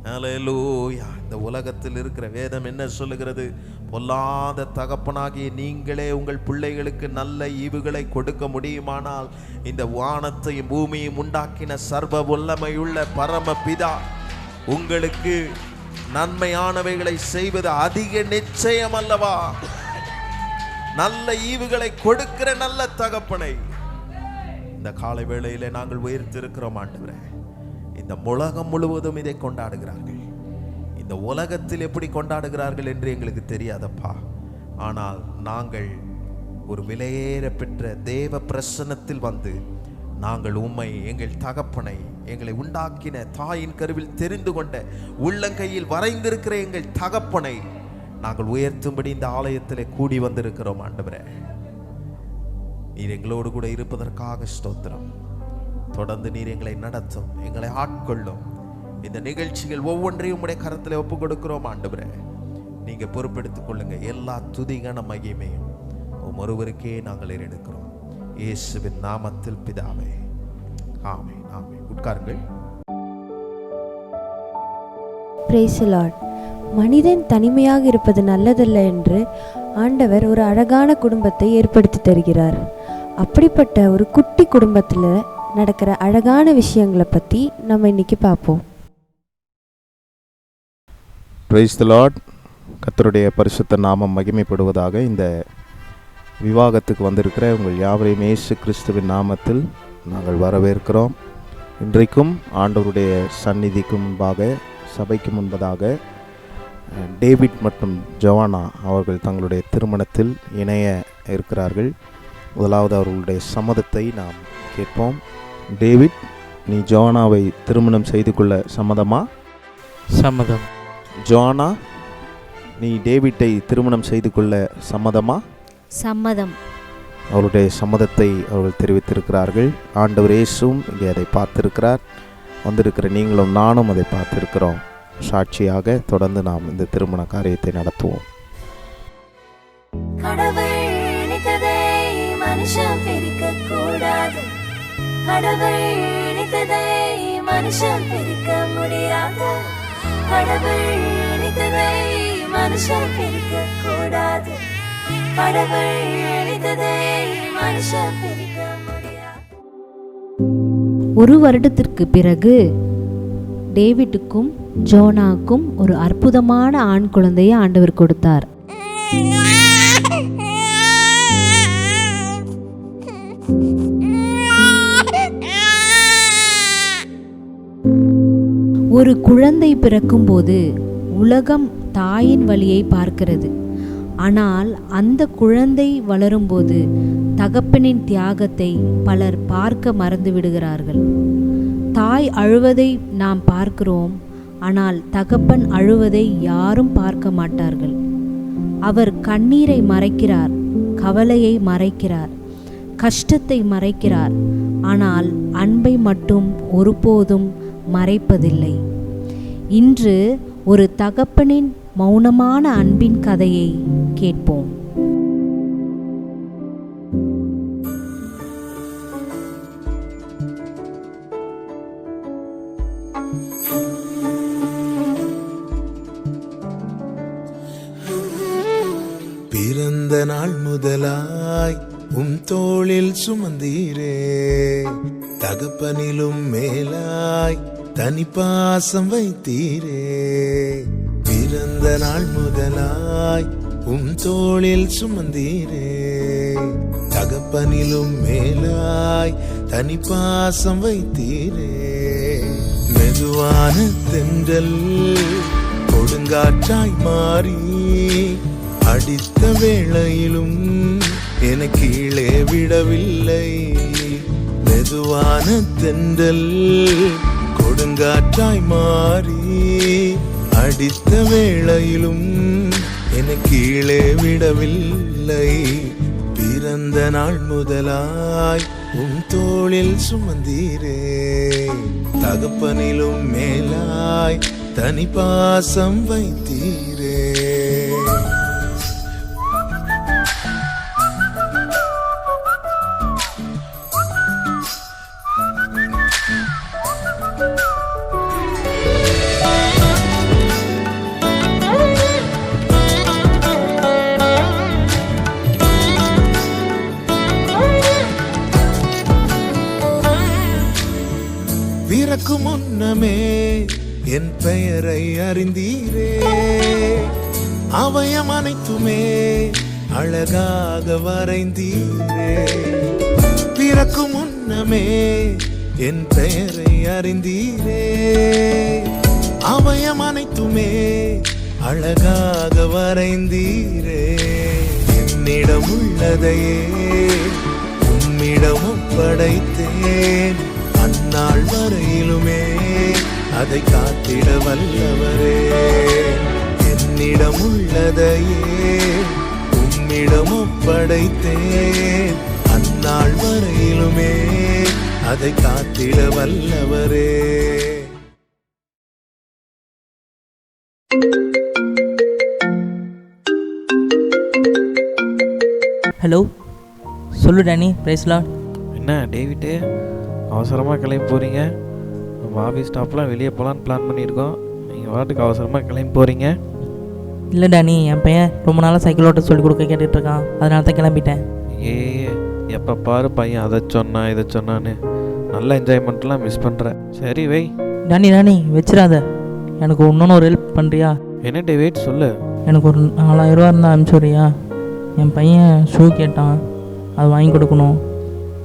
ஹல்லேலூயா. இந்த உலகத்தில் இருக்கிற வேதம் என்ன சொல்லுகிறது? பொல்லாத தகப்பனாகிய நீங்களே உங்கள் பிள்ளைகளுக்கு நல்ல ஈவுகளை கொடுக்க முடியுமானால் இந்த வானத்தையும் பூமியும் உண்டாக்கின சர்வ வல்லமையுள்ள பரமபிதா உங்களுக்கு நன்மையானவைகளை செய்வது அதிக நிச்சயம் அல்லவா? நல்ல ஈவுகளை கொடுக்கிற நல்ல தகப்பனை இந்த காலை வேளையிலே நாங்கள் உயர்த்திருக்கிறோம் ஆண்டவரே. இந்த உலகம் முழுவதும் இதை கொண்டாடுகிறார்கள். இந்த உலகத்தில் எப்படி கொண்டாடுகிறார்கள் என்று எங்களுக்கு தெரியாதப்பா. ஆனால் நாங்கள் ஒரு விலையேற பெற்ற தேவ பிரசன்னத்தில் வந்து நாங்கள் உம்மை, எங்கள் தகப்பனை, எங்களை உண்டாக்கின தாயின் கருவில் தெரிந்து கொண்ட உள்ளங்கையில் வரைந்திருக்கிற எங்கள் தகப்பனை நாங்கள் உயர்த்தும்படி இந்த ஆலயத்திலே கூடி வந்திருக்கிறோம் ஆண்டவரே. நீர் எங்களோடு கூட இருப்பதற்காக ஸ்தோத்திரம். தொடர்ந்து நீர் எங்களை நடத்தும், எங்களை ஆட்கொள்ளும். இந்த நிகழ்ச்சிகள் ஒவ்வொன்றையும் உடைய கரத்தில் ஒப்பு கொடுக்கிறோம் ஆண்டவரே. நீங்க பொறுப்பெடுத்துக் கொள்ளுங்க. எல்லா துதிகன மகிமையும் ஒருவருக்கே நாங்கள் எடுக்கிறோம். இயேசுவின் நாமத்தில் பிதாவே, ஆமென், ஆமென். உட்காருங்கள். Praise the Lord. மனிதன் தனிமையாக இருப்பது நல்லதல்ல என்று ஆண்டவர் ஒரு அழகான குடும்பத்தை ஏற்படுத்தி தருகிறார். அப்படிப்பட்ட ஒரு குட்டி குடும்பத்தில் நடக்கிற அழகான விஷயங்களை பற்றி நம்ம இன்னைக்கு பார்ப்போம். Praise the Lord. கர்த்தருடைய பரிசுத்த நாமம் மகிமைப்படுவதாக. இந்த விவாகத்துக்கு வந்திருக்கிற உங்கள் யாவரையும் இயேசு கிறிஸ்துவின் நாமத்தில் நாங்கள் வரவேற்கிறோம். இன்றைக்கும் ஆண்டவருடைய சந்நிதிக்கு முன்பாக, சபைக்கு முன்பதாக டேவிட் மற்றும் ஜோவானா அவர்கள் தங்களுடைய திருமணத்தில் இணைய இருக்கிறார்கள். முதலாவது அவர்களுடைய சம்மதத்தை நாம் கேட்போம். டேவிட், நீ ஜோவானாவை திருமணம் செய்து கொள்ள சம்மதமா? சம்மதம். ஜோவானா, நீ டேவிட்டை திருமணம் செய்து கொள்ள சம்மதமா? சம்மதம். அவருடைய சம்மதத்தை அவர்கள் தெரிவித்திருக்கிறார்கள். ஆண்டவர் இயேசுவும் இங்கே அதை பார்த்திருக்கிறார். வந்திருக்கிற நீங்களும் நானும் அதை பார்த்திருக்கிறோம். சாட்சியாக தொடர்ந்து நாம் இந்த திருமண காரியத்தை நடத்துவோம். கடவுள் நினைத்ததை மனுஷன் பிரிக்க கூடாது. கடவுள் நினைத்ததை மனுஷன் பிரிக்க முடியாது. கடவுள் நினைத்ததை மனுஷன் பிரிக்க கூடாது. கடவுள் நினைத்ததை மனுஷன் பிரிக்க முடியாது. ஒரு வருடத்திற்கு பிறகு டேவிட்டுக்கும் ஜோனாக்கும் ஒரு அற்புதமான ஆண் குழந்தையை ஆண்டவர் கொடுத்தார். ஒரு குழந்தை பிறக்கும்போது உலகம் தாயின் வலியை பார்க்கிறது. ஆனால் அந்த குழந்தை வளரும்போது தகப்பனின் தியாகத்தை பலர் பார்க்க மறந்து விடுகிறார்கள். தாய் அழுவதை நாம் பார்க்கிறோம், ஆனால் தகப்பன் அழுவதை யாரும் பார்க்க மாட்டார்கள். அவர் கண்ணீரை மறைக்கிறார், கவலையை மறைக்கிறார், கஷ்டத்தை மறைக்கிறார், ஆனால் அன்பை மட்டும் ஒருபோதும் மறைப்பதில்லை. இன்று ஒரு தகப்பனின் மௌனமான அன்பின் கதையை கேட்போம். பிறந்த நாள் முதலாய் தோளில் சுமந்தீரே, தகப்பனிலும் மேலாய் தனிப்பாசம் வைத்தீரே. பிறந்த நாள் முதலாய் தோளில் சுமந்தீரே, தகப்பனிலும் மேலாய் தனிப்பாசம் வைத்தீரே. மெதுவான தென்றல் கொடுங்காற்றாய் மாறி அடித்த வேளையிலும் என கீழே விடவில்லை. மெதுவான தென்றல் கொடுங்காற்றாய் மாறி அடித்த வேளையிலும் என கீழே விடவில்லை. பிறந்த நாள் முதலாய் தோளில் சுமந்தீரே, தகப்பனிலும் மேலாய் தனிப்பாசம் வைத்தீரே. பிறக்கு முன்னமே என் பெயரை அறிந்தீரே, அவயம் அனைத்துமே அழகாக வரைந்தீரே. பிறக்கு முன்னமே என் பெயரை அறிந்தீரே, அவயம் அனைத்துமே அழகாக வரைந்தீரே. என்னிடம் உள்ளதையே உம்மிடமும் படைத்தேன், அந்நாள் வரையிலுமே அதை காத்திட வல்லவரே. என்னிடம் உள்ளதையே உம்மிடமும் படைத்தேன், அந்நாள் வரையிலுமே அதை காத்திட வல்லவரே. ஹலோ, சொல்லு டேனி. Praise Lord. என்ன டேவிட்டு அவசரமாக கிளம்பி போகிறீங்க? நம்ம ஆஃபீஸ் ஸ்டாஃப்லாம் வெளியே போகலான்னு பிளான் பண்ணியிருக்கோம். நீங்கள் வாட்டுக்கு அவசரமாக கிளம்பி போகிறீங்க. இல்லை டேனி, என் பையன் ரொம்ப நாளாக சைக்கிள் ஓட்ட சொல்லிக் கொடுக்க கேட்டுட்ருக்கான், அதனால தான் கிளம்பிட்டேன். எப்போ பாரு பையன் அதை சொன்னா இதை சொன்னான்னு நல்ல என்ஜாய்மெண்ட்லாம் மிஸ் பண்ணுறேன். சரி வை. டேனி வச்சிடாத. எனக்கு இன்னொன்று ஒரு ஹெல்ப் பண்ணுறியா? என்ன டேவிட் சொல்லு. எனக்கு ஒரு 4000 ரூபா இருந்தால் அனுப்பிச்சுடுறியா? என் பையன் ஷூ கேட்டான், அது வாங்கி கொடுக்கணும்.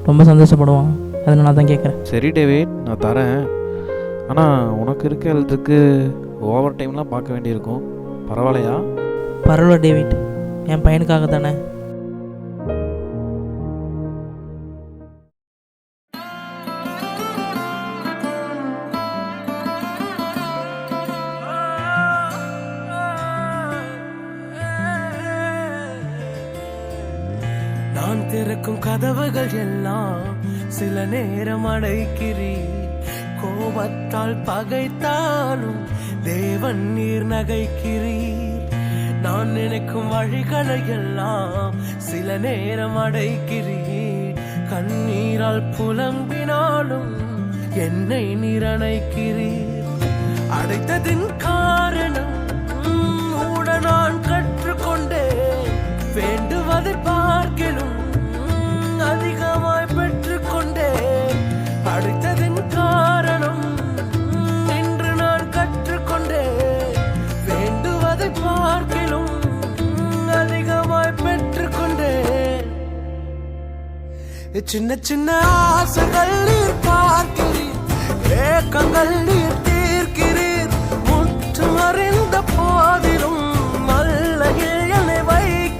ரொம்ப சந்தோஷப்படுவான், அதனால தான் கேட்குறேன். சரி டேவிட், நான் தரேன். ஆனால் உனக்கு இருக்க ஹெல்த்துக்கு ஓவர் டைம்லாம் பார்க்க வேண்டியிருக்கும். பரவாயில்லையா? பரவாயில்ல டேவிட், என் பையனுக்காக தானே. நான் திறக்கும் கதவுகள் எல்லாம் சில நேரம் அடைக்கிறீர், கோபத்தால் பகைத்தாலும் தேவன் நீர் நகைக்கிறீர். நான் நினைக்கும் வழிகளை எல்லாம் சில நேரம் அடைக்கிறீர், கண்ணீரால் புலம்பினாலும் என்னை நீரணைக்கிறீர். அடைத்ததின் காரணம் மூட நான் கற்றுக்கொண்டேன், வேண்டுவதை பார்க்கிலும் அதிகமாய் பெற்றுக்கொண்டேன். அடைத்ததின் காரணம் இன்று நான் கற்றுக்கொண்டேன், வேண்டுவதை பார்க்கிலும் அதிகமாய் பெற்றுக்கொண்டேன். சின்ன சின்ன ஆசைகள் நீர் பார்க்கிறீர், ஏக்கங்கள் நீர் தீர்க்கிறீர். முற்று அறிந்த போதிலும் நல்ல என்னை வைக்கிறீர்.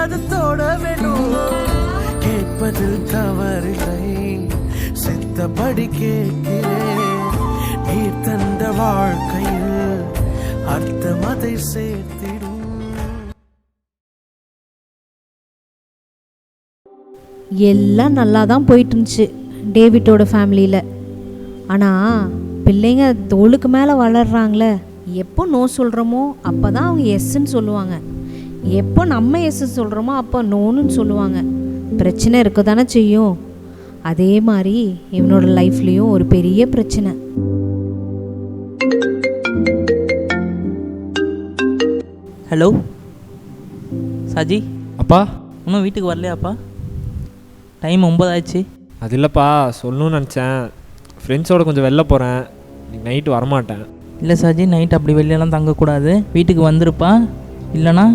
பாதத்தோட வேணும். கேட்பதில் தவறில்லை, சித்தப்படி கேட்கிறேன். நீ தந்த வாழ்க்கையில் அர்த்தம் அதை சேர்த்திடும். எல்லாம் நல்லா தான் போயிட்டு இருந்துச்சு டேவிட்டோட ஃபேமிலியில். ஆனால் பிள்ளைங்க தோளுக்கு மேலே வளர்றாங்களே, எப்போ நோ சொல்கிறோமோ அப்போ தான் அவங்க எஸ்ன்னு சொல்லுவாங்க, எப்போ நம்ம எஸ் சொல்கிறோமோ அப்போ நோன்னு சொல்லுவாங்க. பிரச்சனை இருக்க தானே செய்யும். அதே மாதிரி இவனோட லைஃப்லேயும் ஒரு பெரிய பிரச்சனை. ஹலோ சாஜி, அப்பா இன்னும் வீட்டுக்கு வரலையாப்பா? டைம் 9 ஆச்சு. அது இல்லைப்பா, சொல்லணும்னு நினச்சேன். ஃப்ரெண்ட்ஸோடு கொஞ்சம் வெளில போகிறேன், இன்னைக்கு நைட்டு வரமாட்டேன். இல்லை சாஜி, நைட் அப்படி வெளியெல்லாம் தங்கக்கூடாது, வீட்டுக்கு வந்துருப்பா. இல்லைனா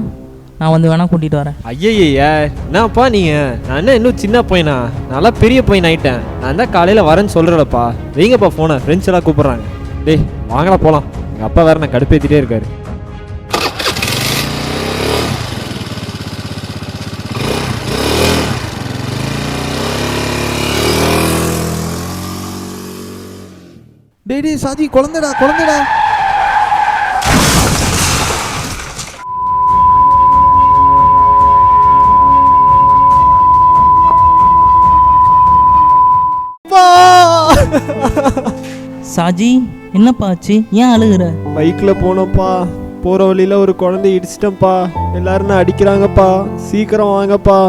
நான் வந்து வேணால் கூட்டிகிட்டு வரேன். ஐயய்யா, என்னப்பா நீங்கள்? நான் என்ன இன்னும் சின்ன பையனா? நல்லா பெரிய பையன் ஆயிட்டேன். நான் தான் காலையில் வரேன்னு சொல்கிறேன்ப்பா. வைங்கப்பா ஃபோனை, ஃப்ரெண்ட்ஸ் எல்லாம் கூப்பிட்றாங்க. டேய் வாங்கடா போகலாம். எங்கள் அப்பா வேறு நான் கடுப்பேற்றிட்டே இருக்காரு. டேடி சாஜி, குழந்தைடா குழந்தைடா. சாஜி என்னப்பா ஆச்சு? ஏன் அழுகுற? பைக்கில் போனோம்ப்பா, போகிற வழியில் ஒரு குழந்தை இடிச்சிட்டேன்ப்பா. எல்லாரும் நான் அடிக்கிறாங்கப்பா, சீக்கிரம் வாங்கப்பா.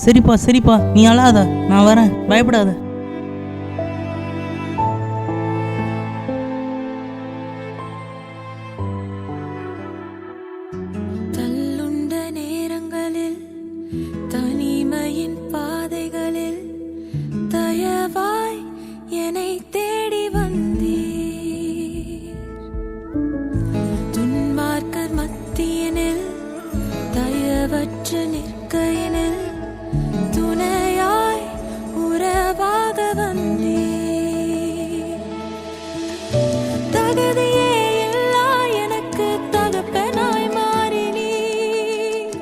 சரிப்பா சரிப்பா, நீ அழாத, நான் வரேன், பயப்படாத. தள்ளுண்ட நேரங்களில் தனிமையின் பாதைகளில் தயவாய் என்னை தேடி வந்தீர். துன்மார்க்கர் மத்தியினில் தயவற்று நிற்கையினில் துணையாய் உறவாக வந்தீர். தகுதியே இல்லா எனக்கு தகப்பனாய் மாறினீர்.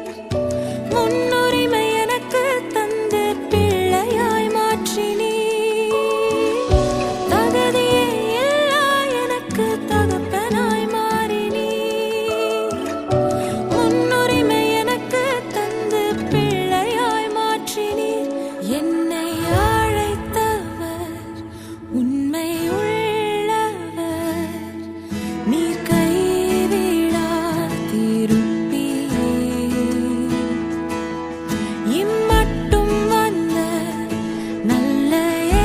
முன்னுரிமை எனக்கு தந்து பிள்ளையாய் மாற்றினீர். தகுதியே இல்லா எனக்கு தகப்பனாய் மாறினீர். முன்னுரிமை எனக்கு தந்து பிள்ளையாய் மாற்றினீர். என்னை அழைத்தவர் உண்மை உள்ளவர், நீர் கைவிடாதிருப்பீர். இம்மட்டும் வந்த நல்ல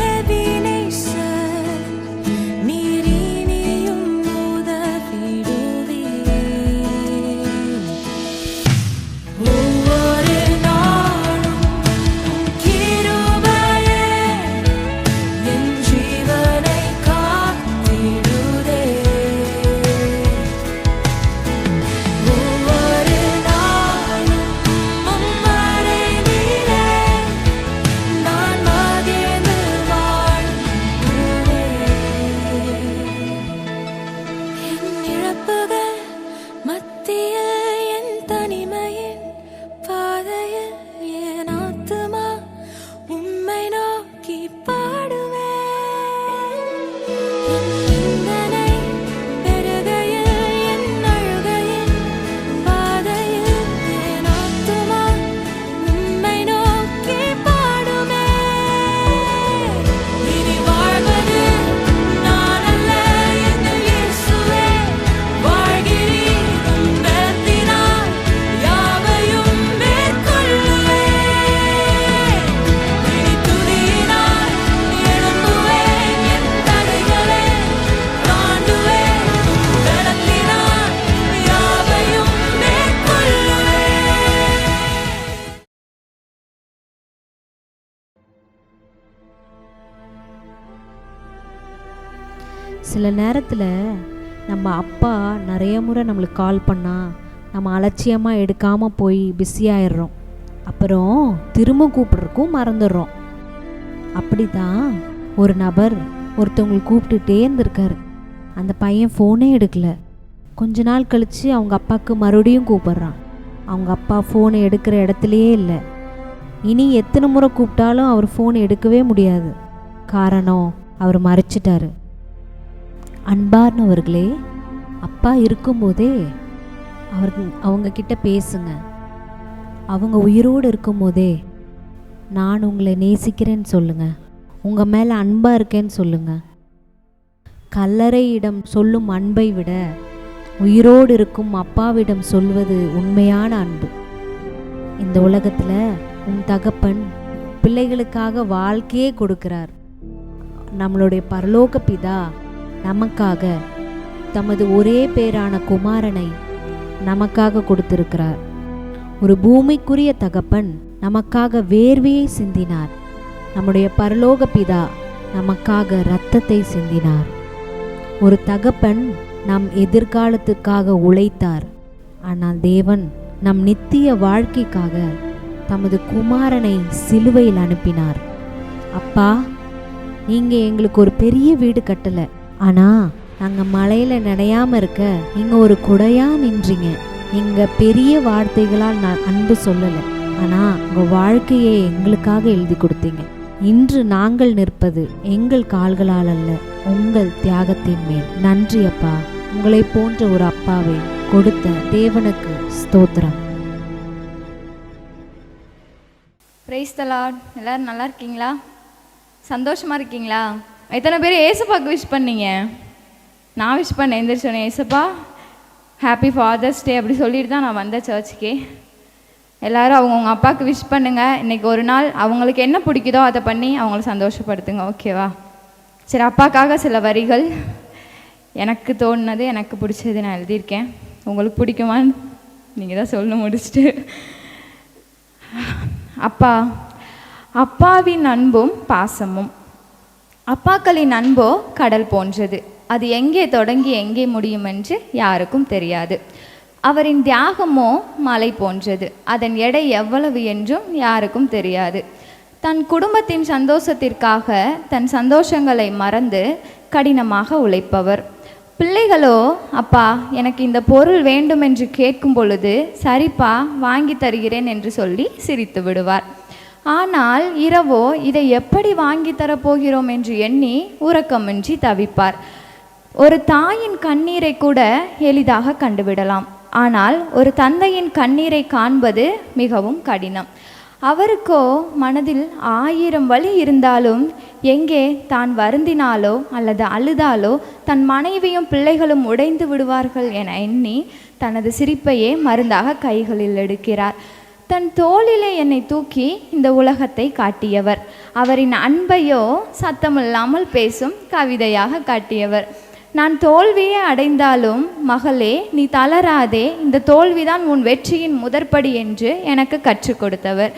எபினேசர், நீர் இனியும் உதவிடுவீர். ஒவ்வொரு நாளும் உம் கிருபையே என் ஜீவனை காத்திடுதே. ஒவ்வொரு நாளும் உம் மறைவிலே நான் மகிழ்ந்து வாழ்கிறேன். என் இழப்புகள் மத்தியில் என் தனிமையின் பாதையில் என் ஆத்துமா உம்மை நோக்கி பாடுவேன். என் நிந்தனை பெருகையில் என் அழுகையின் பாதையில் என் ஆத்துமா உம்மை நோக்கி பாடுவேன். இனி வாழ்வது நான் அல்ல, என்னுள் இயேசுவே வாழ்கிறீர். உம் பலத்தினால் யாவையும் மேற்கொள்ளுவேன். இனி துதியினால் எழும்புவேன், என் தடைகளை தாண்டுவேன். உம் பலத்தினால் யாவையும் மேற்கொள்ளுவேன். சில நேரத்தில் நம்ம அப்பா நிறைய முறை நம்மளுக்கு கால் பண்ணால் நம்ம அலட்சியமாக எடுக்காமல் போய் பிஸியாயிடுறோம். அப்புறம் திரும்ப கூப்பிட்றதுக்கும் மறந்துடுறோம். அப்படி தான் ஒரு நபர் ஒருத்தவங்களுக்கு கூப்பிட்டுட்டே இருந்திருக்காரு. அந்த பையன் ஃபோனே எடுக்கல. கொஞ்ச நாள் கழித்து அவங்க அப்பாவுக்கு மறுபடியும் கூப்பிட்றான். அவங்க அப்பா ஃபோனை எடுக்கிற இடத்துலையே இல்லை. இனி எத்தனை முறை கூப்பிட்டாலும் அவர் ஃபோன் எடுக்கவே முடியாது. காரணம், அவர் மறைச்சிட்டாரு. அன்பார்ந்தவர்களே, அப்பா இருக்கும்போதே அவங்க கிட்ட பேசுங்க. அவங்க உயிரோடு இருக்கும்போதே நான் உங்களை நேசிக்கிறேன்னு சொல்லுங்க. உங்கள் மேலே அன்பாக இருக்கேன்னு சொல்லுங்க. கல்லறையிடம் சொல்லும் அன்பை விட உயிரோடு இருக்கும் அப்பாவிடம் சொல்வது உண்மையான அன்பு. இந்த உலகத்தில் உன் தகப்பன் பிள்ளைகளுக்காக வாழ்க்கையே கொடுக்கிறார். நம்மளுடைய பரலோக பிதா நமக்காக தமது ஒரே பேரான குமாரனை நமக்காக கொடுத்திருக்கிறார். ஒரு பூமிக்குரிய தகப்பன் நமக்காக வேர்வையை சிந்தினார். நம்முடைய பரலோக பிதா நமக்காக இரத்தத்தை சிந்தினார். ஒரு தகப்பன் நம் எதிர்காலத்துக்காக உழைத்தார். ஆனால் தேவன் நம் நித்திய வாழ்க்கைக்காக தமது குமாரனை சிலுவையில் அனுப்பினார். அப்பா, நீங்கள் எங்களுக்கு ஒரு பெரிய வீடு கட்டலை, ஆனால் நாங்கள் மழையில் நனையாமல் இருக்க நீங்கள் ஒரு குடையாக நின்றீங்க. நீங்கள் பெரிய வார்த்தைகளால் நான் அன்பு சொல்லலை, ஆனால் உங்கள் வாழ்க்கையை எங்களுக்காக எழுதி கொடுத்தீங்க. இன்று நாங்கள் நிற்பது எங்கள் கால்களால் அல்ல, உங்கள் தியாகத்தின் மேல். நன்றி அப்பா. உங்களை போன்ற ஒரு அப்பாவை கொடுத்த தேவனுக்கு ஸ்தோத்திரம். Praise the Lord. எல்லாரும் நல்லா இருக்கீங்களா? சந்தோஷமாக இருக்கீங்களா? எத்தனை பேர் ஏசப்பாவுக்கு விஷ் பண்ணீங்க? நான் விஷ் பண்ணேன். எந்திரிச்சோன்னே ஏசப்பா ஹாப்பி ஃபாதர்ஸ் டே அப்படி சொல்லிட்டு தான் நான் வந்தேன் சர்ச்சுக்கே. எல்லோரும் அவங்கவுங்க அப்பாவுக்கு விஷ் பண்ணுங்கள். இன்றைக்கி ஒரு நாள் அவங்களுக்கு என்ன பிடிக்குதோ அதை பண்ணி அவங்கள சந்தோஷப்படுத்துங்க. ஓகேவா? சரி, அப்பாக்காக சில வரிகள் எனக்கு தோணுனது, எனக்கு பிடிச்சது நான் எழுதியிருக்கேன். உங்களுக்கு பிடிக்குமான்னு நீங்கள் தான் சொல்லணும் முடிச்சுட்டு. அப்பா, அப்பாவின் அன்பும் பாசமும். அப்பாக்களின் அன்போ கடல் போன்றது. அது எங்கே தொடங்கி எங்கே முடியும் என்று யாருக்கும் தெரியாது. அவரின் தியாகமோ மலை போன்றது. அதன் எடை எவ்வளவு என்றும் யாருக்கும் தெரியாது. தன் குடும்பத்தின் சந்தோஷத்திற்காக தன் சந்தோஷங்களை மறந்து கடினமாக உழைப்பவர். பிள்ளைகளோ, அப்பா எனக்கு இந்த பொருள் வேண்டும் என்று கேட்கும் பொழுது சரிப்பா வாங்கி தருகிறேன் என்று சொல்லி சிரித்து விடுவார். ஆனால் இரவோ இதை எப்படி வாங்கி தரப்போகிறோம் என்று எண்ணி உறக்கமின்றி தவிப்பார். ஒரு தாயின் கண்ணீரை கூட எளிதாக கண்டுவிடலாம். ஆனால் ஒரு தந்தையின் கண்ணீரை காண்பது மிகவும் கடினம். அவருக்கோ மனதில் 1000 வலி இருந்தாலும் எங்கே தான் வருந்தினாலோ அல்லது அழுதாலோ தன் மனைவியும் பிள்ளைகளும் உடைந்து விடுவார்கள் என எண்ணி தனது சிரிப்பையே மருந்தாக கைகளில் எடுக்கிறார். தன் தோளிலே என்னை தூக்கி இந்த உலகத்தை காட்டியவர். அவரின் அன்பையோ சத்தமில்லாமல் பேசும் கவிதையாக காட்டியவர். நான் தோல்வியே அடைந்தாலும் மகளே நீ தளராதே, இந்த தோல்விதான் உன் வெற்றியின் முதற்படி என்று எனக்கு கற்றுக் கொடுத்தவர்.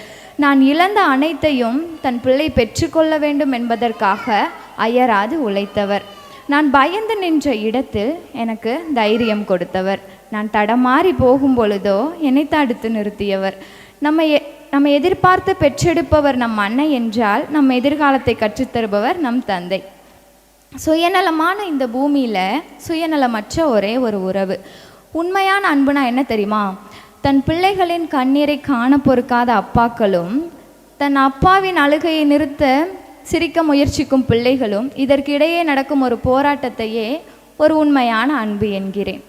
நான் இழந்த அனைத்தையும் தன் பிள்ளை பெற்றுக்கொள்ள வேண்டும் என்பதற்காக அயராது உழைத்தவர். நான் பயந்து நின்ற இடத்தில் எனக்கு தைரியம் கொடுத்தவர். நான் தடமாறி போகும் பொழுதோ என்னை தடுத்து நிறுத்தியவர். நம்ம எதிர்பார்த்து பெற்றெடுப்பவர் நம் அன்னை என்றால் நம் எதிர்காலத்தை கற்றுத்தருபவர் நம் தந்தை. சுயநலமான இந்த பூமியில் சுயநலமற்ற ஒரே ஒரு உறவு. உண்மையான அன்புனா என்ன தெரியுமா? தன் பிள்ளைகளின் கண்ணீரை காண பொறுக்காத அப்பாக்களும் தன் அப்பாவின் அழுகையை நிறுத்த சிரிக்க முயற்சிக்கும் பிள்ளைகளும் இதற்கிடையே நடக்கும் ஒரு போராட்டத்தையே ஒரு உண்மையான அன்பு என்கிறேன்.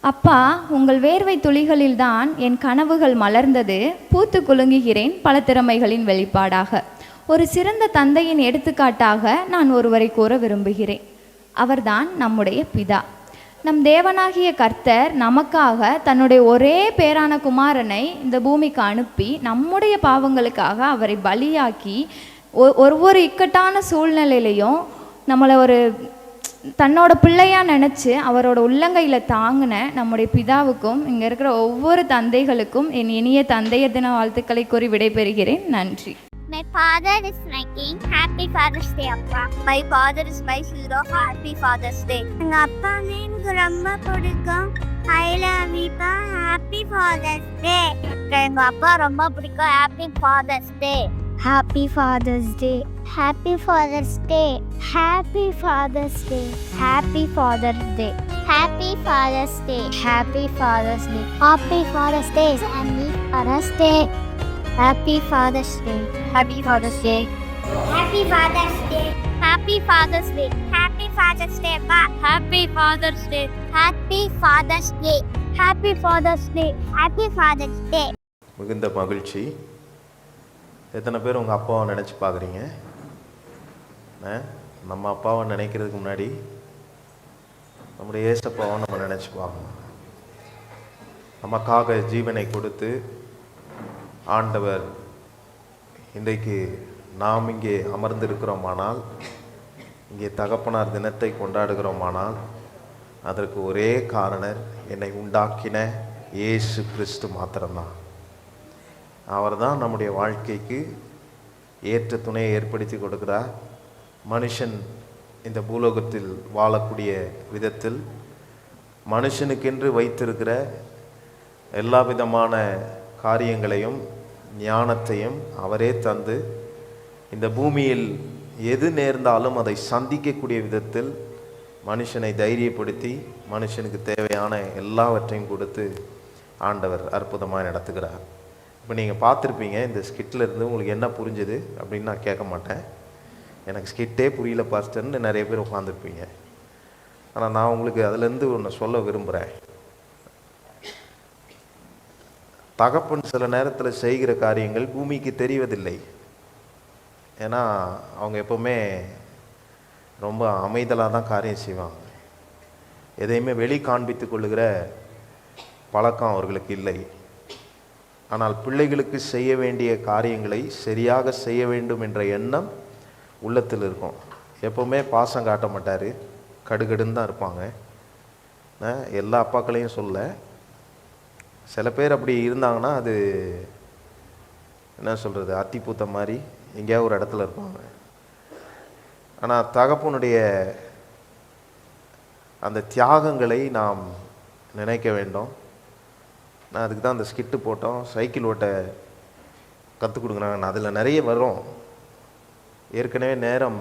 அப்பா, உங்கள் வேர்வை துளிகளில்தான் என் கனவுகள் மலர்ந்தது, பூத்து குலுங்குகிறேன் பல திறமைகளின் வெளிப்பாடாக. ஒரு சிறந்த தந்தையின் எடுத்துக்காட்டாக நான் ஒருவரை கூற விரும்புகிறேன். அவர்தான் நம்முடைய பிதா. நம் தேவனாகிய கர்த்தர் நமக்காக தன்னுடைய ஒரே பேரான குமாரனை இந்த பூமிக்கு அனுப்பி நம்முடைய பாவங்களுக்காக அவரை பலியாக்கி ஒவ்வொரு இக்கட்டான சூழ்நிலையிலையும் நம்மளை ஒரு தன்னோட பிள்ளையாக நினச்சி அவரோட உள்ளங்கையில் தாங்கின நம்முடைய பிதாவுக்கும் இங்கே இருக்கிற ஒவ்வொரு தந்தைகளுக்கும் என் இனிய தந்தையர் தின வாழ்த்துக்களை கூறி விடைபெறுகிறேன். நன்றி. My father is my king. Happy Father's Day, அப்பா. My father is my hero. Happy Father's Day. எங்க அப்பா எனக்கு ரொம்ப பிடிக்கும். I love you, pa. Happy Father's Day. எங்க அப்பா ரொம்ப பிடிக்கும். Happy Father's Day. Happy Father's Day. Happy Father's Day. Happy Father's Day. Happy Father's Day. Happy Father's Day. Happy Father's Day. Happy Father's Day. Happy Father's Day. Happy Father's Day. Happy Father's Day. Happy Father's Day. Happy Father's Day. Happy Father's Day. Happy Father's Day. Happy Father's Day. Happy Father's Day. Happy Father's Day. மிகுந்த மகிழ்ச்சி. எத்தனை பேர் உங்கள் அப்பாவை நினச்சி பார்க்குறீங்க? நம்ம அப்பாவை நினைக்கிறதுக்கு முன்னாடி நம்முடைய ஏசப்பாவை நம்ம நினச்சி பார்க்கணும். நமக்காக ஜீவனை கொடுத்து ஆண்டவர் இன்றைக்கு நாம் இங்கே அமர்ந்திருக்கிறோமானால், இங்கே தகப்பனார் தினத்தை கொண்டாடுகிறோமானால், அதற்கு ஒரே காரணர் என்னை உண்டாக்கின இயேசு கிறிஸ்து மாத்திரம்தான். அவர் தான் நம்முடைய வாழ்க்கைக்கு ஏற்ற துணையை ஏற்படுத்தி கொடுக்கிறார். மனுஷன் இந்த பூலோகத்தில் வாழக்கூடிய விதத்தில் மனுஷனுக்கென்று வைத்திருக்கிற எல்லா விதமான காரியங்களையும் ஞானத்தையும் அவரே தந்து இந்த பூமியில் எது நேர்ந்தாலும் அதை சந்திக்கக்கூடிய விதத்தில் மனுஷனை தைரியப்படுத்தி மனுஷனுக்கு தேவையான எல்லாவற்றையும் கொடுத்து ஆண்டவர் அற்புதமாக நடத்துகிறார். இப்போ நீங்கள் பார்த்துருப்பீங்க, இந்த ஸ்கிட்டில் இருந்து உங்களுக்கு என்ன புரிஞ்சுது அப்படின்னு நான் கேட்க மாட்டேன். எனக்கு ஸ்கிட்டே புரியல பாஸ்டர்னு நிறைய பேர் உட்காந்துருப்பீங்க. ஆனால் நான் உங்களுக்கு அதுலேருந்து ஒன்று சொல்ல விரும்புகிறேன். தகப்பன் சில நேரத்தில் செய்கிற காரியங்கள் பூமிக்கு தெரிவதில்லை. ஏன்னா அவங்க எப்போவுமே ரொம்ப அமைதலாக தான் காரியம் செய்வாங்க. எதையுமே வெளி காண்பித்து கொள்ளுகிற பழக்கம் அவர்களுக்கு இல்லை. ஆனால் பிள்ளைகளுக்கு செய்ய வேண்டிய காரியங்களை சரியாக செய்ய வேண்டும் என்ற எண்ணம் உள்ளத்தில் இருக்கும். எப்போவுமே பாசம் காட்ட மாட்டார், கடுகடுன்னு தான் இருப்பாங்க. எல்லா அப்பாக்களையும் சொல்ல, சில பேர் அப்படி இருந்தாங்கன்னா அது என்ன சொல்கிறது, அத்திப்பூத்த மாதிரி எங்கேயாவது ஒரு இடத்துல இருப்பாங்க. ஆனால் தகப்பனுடைய அந்த தியாகங்களை நாம் நினைக்க வேண்டும். நான் அதுக்கு தான் அந்த ஸ்கிட்டு போட்டோம். சைக்கிள் ஓட்ட கற்றுக் கொடுக்குறாங்க. அதில் நிறைய வரும். ஏற்கனவே நேரம்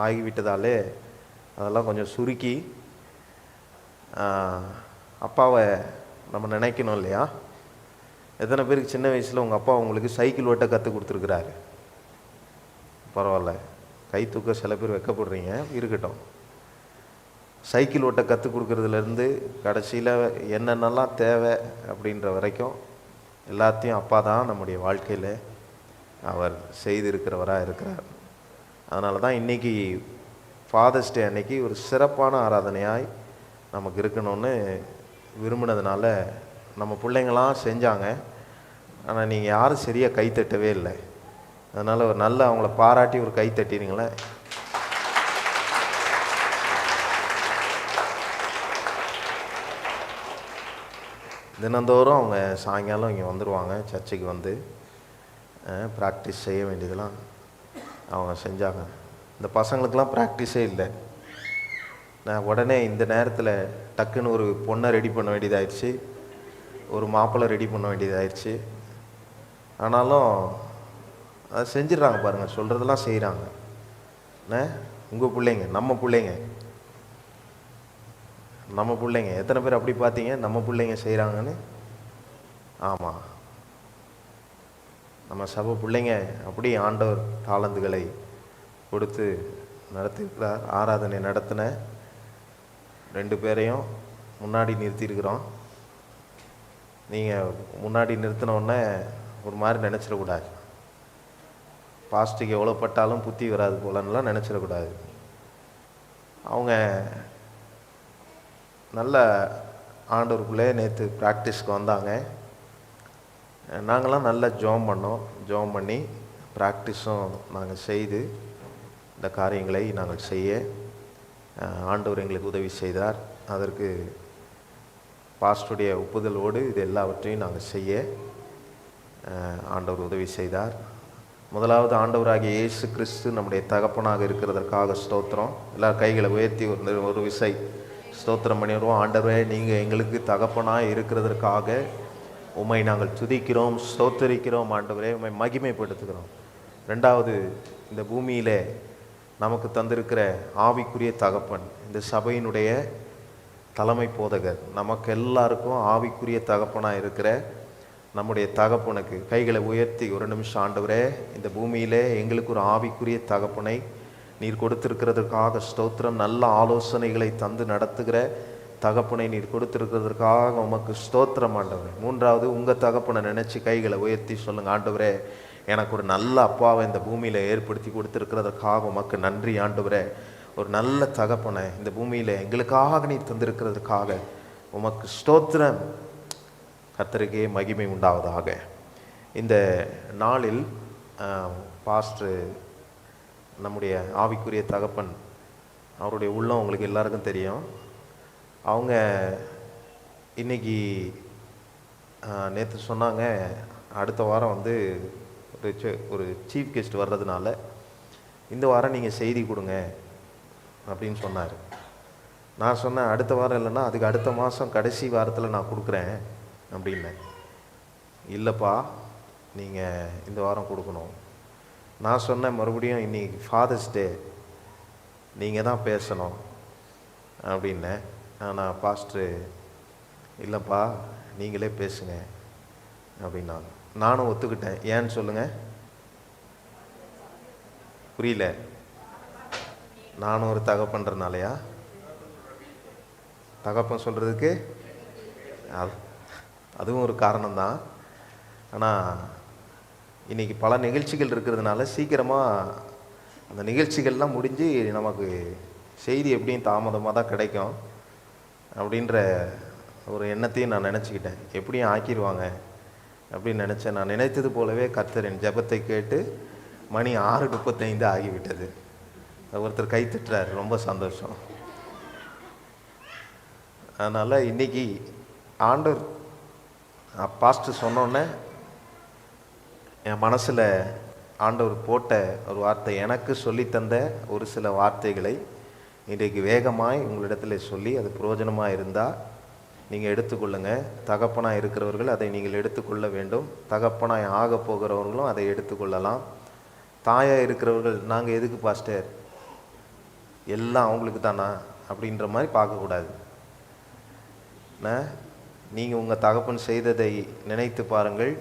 ஆகிவிட்டதாலே அதெல்லாம் கொஞ்சம் சுருக்கி அப்பாவை நம்ம நினைக்கணும் இல்லையா? எத்தனை பேருக்கு சின்ன வயசில் உங்கள் அப்பா உங்களுக்கு சைக்கிள் ஓட்ட கற்றுக் கொடுத்துருக்குறாரு? பரவாயில்ல, கை தூக்க சில பேர் வைக்கப்படுறீங்க, இருக்கட்டும். சைக்கிள் ஓட்ட கற்றுக் கொடுக்குறதுலேருந்து கடைசியில் என்னென்னலாம் தேவை அப்படின்ற வரைக்கும் எல்லாத்தையும் அப்பா தான் நம்முடைய வாழ்க்கையில் அவர் செய்திருக்கிறவராக இருக்கிறார். அதனால தான் இன்றைக்கி ஃபாதர்ஸ் டே அன்னைக்கு ஒரு சிறப்பான ஆராதனையாய் நமக்கு இருக்கணும்னு விரும்பினதுனால நம்ம பிள்ளைங்களாம் செஞ்சாங்க. ஆனால் நீங்கள் யாரும் சரியாக கைத்தட்டவே இல்லை. அதனால் ஒரு நல்ல அவங்கள பாராட்டி ஒரு கை தட்டிடுங்களேன். தினந்தோறும் அவங்க சாயங்காலம் இங்கே வந்துடுவாங்க. சர்ச்சுக்கு வந்து ப்ராக்டிஸ் செய்ய வேண்டியதெல்லாம் அவங்க செஞ்சாங்க. இந்த பசங்களுக்கெல்லாம் ப்ராக்டிஸே இல்லை. நான் உடனே இந்த நேரத்தில் டக்குன்னு ஒரு பொண்ணை ரெடி பண்ண வேண்டியதாகிடுச்சு, ஒரு மாப்பிள்ளை ரெடி பண்ண வேண்டியதாகிடுச்சு. ஆனாலும் அதை செஞ்சிடறாங்க பாருங்கள், சொல்கிறதெல்லாம் செய்கிறாங்க. உங்கள் பிள்ளைங்க, நம்ம பிள்ளைங்க, நம்ம பிள்ளைங்க. எத்தனை பேர் அப்படி பார்த்தீங்க நம்ம பிள்ளைங்க செய்கிறாங்கன்னு? ஆமாம், நம்ம சபை பிள்ளைங்க அப்படி ஆண்டவர் தாளந்துகளை கொடுத்து நடத்திருக்கிறார். ஆராதனை நடத்தின 2 பேரையும் முன்னாடி நிறுத்தியிருக்கிறோம். நீங்கள் முன்னாடி நிறுத்தினோடனே ஒரு மாதிரி நினச்சிடக்கூடாது. பாஸ்ட்டுக்கு எவ்வளோ பட்டாலும் புத்தி வராது போலன்னெலாம் நினச்சிடக்கூடாது. அவங்க நல்ல ஆண்டவருக்குள்ளே நேற்று ப்ராக்டிஸ்க்கு வந்தாங்க. நாங்களாம் நல்லா ஜெபம் பண்ணோம். ஜெபம் பண்ணி ப்ராக்டிஸும் நாங்கள் செய்து இந்த காரியங்களை நாங்கள் செய்ய ஆண்டவர் எங்களுக்கு உதவி செய்தார். அதற்கு பாஸ்டுடைய ஒப்புதலோடு இது எல்லாவற்றையும் நாங்கள் செய்ய ஆண்டவர் உதவி செய்தார். முதலாவது ஆண்டவராகிய இயேசு கிறிஸ்து நம்முடைய தகப்பனாக இருக்கிறதற்காக ஸ்தோத்திரம். எல்லா கைகளை உயர்த்தி ஒரு விசை ஸ்தோத்திரம் பண்ணிடுவோம். ஆண்டவரே, நீங்கள் எங்களுக்கு தகப்பனாக இருக்கிறதற்காக உம்மை நாங்கள் துதிக்கிறோம், ஸ்தோத்தரிக்கிறோம். ஆண்டவரே, உம்மை மகிமைப்படுத்துகிறோம். ரெண்டாவது, இந்த பூமியிலே நமக்கு தந்திருக்கிற ஆவிக்குரிய தகப்பன், இந்த சபையினுடைய தலைமை போதகர், நமக்கு எல்லாருக்கும் ஆவிக்குரிய தகப்பனாக இருக்கிற நம்முடைய தகப்பனுக்கு கைகளை உயர்த்தி ஒரு நிமிஷம், ஆண்டவரே, இந்த பூமியிலே எங்களுக்கு ஒரு ஆவிக்குரிய தகப்பனை நீர் கொடுத்திருக்கிறதுக்காக ஸ்தோத்திரம். நல்ல ஆலோசனைகளை தந்து நடத்துகிற தகப்பனை நீர் கொடுத்திருக்கிறதுக்காக உமக்கு ஸ்தோத்திரம் ஆண்டவரே. மூன்றாவது, உங்கள் தகப்பனை நினச்சி கைகளை உயர்த்தி சொல்லுங்கள், ஆண்டவரே, எனக்கு ஒரு நல்ல அப்பாவை இந்த பூமியில் ஏற்படுத்தி கொடுத்துருக்கிறதுக்காக உமக்கு நன்றி ஆண்டவரே. ஒரு நல்ல தகப்பனை இந்த பூமியில் எங்களுக்காக நீ தந்திருக்கிறதுக்காக உமக்கு ஸ்தோத்திரம். கர்த்தருக்கே மகிமை உண்டாவதாக. இந்த நாளில் பாஸ்டர், நம்முடைய ஆவிக்குரிய தகப்பன், அவருடைய உள்ளம் உங்களுக்கு எல்லாருக்கும் தெரியும். அவங்க இன்னைக்கு நேற்று சொன்னாங்க, அடுத்த வாரம் வந்து ஒரு சீஃப் கெஸ்ட் வர்றதுனால இந்த வாரம் நீங்கள் செய்தி கொடுங்க அப்படின்னு சொன்னார். நான் சொன்னேன், அடுத்த வாரம் இல்லைன்னா அதுக்கு அடுத்த மாதம் கடைசி வாரத்தில் நான் கொடுக்குறேன் அப்படின்னேன். இல்லைப்பா, நீங்கள் இந்த வாரம் கொடுக்கணும். நான் சொன்னேன், மறுபடியும் இன்னைக்கு ஃபாதர்ஸ் டே, நீங்கள் தான் பேசணும் அப்படின்னேன். ஆனால் பாஸ்டரு, இல்லைப்பா நீங்களே பேசுங்க அப்படின்னாங்க. நானும் ஒத்துக்கிட்டேன். ஏன்னு சொல்லுங்கள், புரியல. நானும் ஒரு தகப்பன்றனாலையா? தகப்பன் சொல்கிறதுக்கு அதுவும் ஒரு காரணம்தான். ஆனால் இன்றைக்கி பல நிகழ்ச்சிகள் இருக்கிறதுனால சீக்கிரமாக அந்த நிகழ்ச்சிகள்லாம் முடிஞ்சு நமக்கு செய்தி எப்படியும் தாமதமாக தான் கிடைக்கும் அப்படின்ற ஒரு எண்ணத்தையும் நான் நினச்சிக்கிட்டேன். எப்படியும் ஆக்கிடுவாங்க அப்படின்னு நினச்சேன். நான் நினைத்தது போலவே கர்த்தர் என் ஜெபத்தை கேட்டு மணி 6:35 ஆகிவிட்டது. ஒருத்தர் கை தட்டுறார், ரொம்ப சந்தோஷம். அதனால் இன்றைக்கி ஆண்டவர் பாஸ்டர் சொன்னோன்னே என் மனசில் ஆண்டவர் போட்ட ஒரு வார்த்தை, எனக்கு சொல்லித்தந்த ஒரு சில வார்த்தைகளை இன்றைக்கு வேகமாய் உங்களிடத்தில் சொல்லி அது பிரயோஜனமாக இருந்தால் நீங்கள் எடுத்துக்கொள்ளுங்கள். தகப்பனாக இருக்கிறவர்கள் அதை நீங்கள் எடுத்துக்கொள்ள வேண்டும். தகப்பனாய் ஆக போகிறவர்களும் அதை எடுத்துக்கொள்ளலாம். தாயாக இருக்கிறவர்கள், நாங்கள் எதுக்கு பாஸ்டர், எல்லாம் அவங்களுக்கு தானா அப்படின்ற மாதிரி பார்க்கக்கூடாது. நீங்கள் உங்கள் தகப்பன் செய்ததை நினைத்து பாருங்கள்.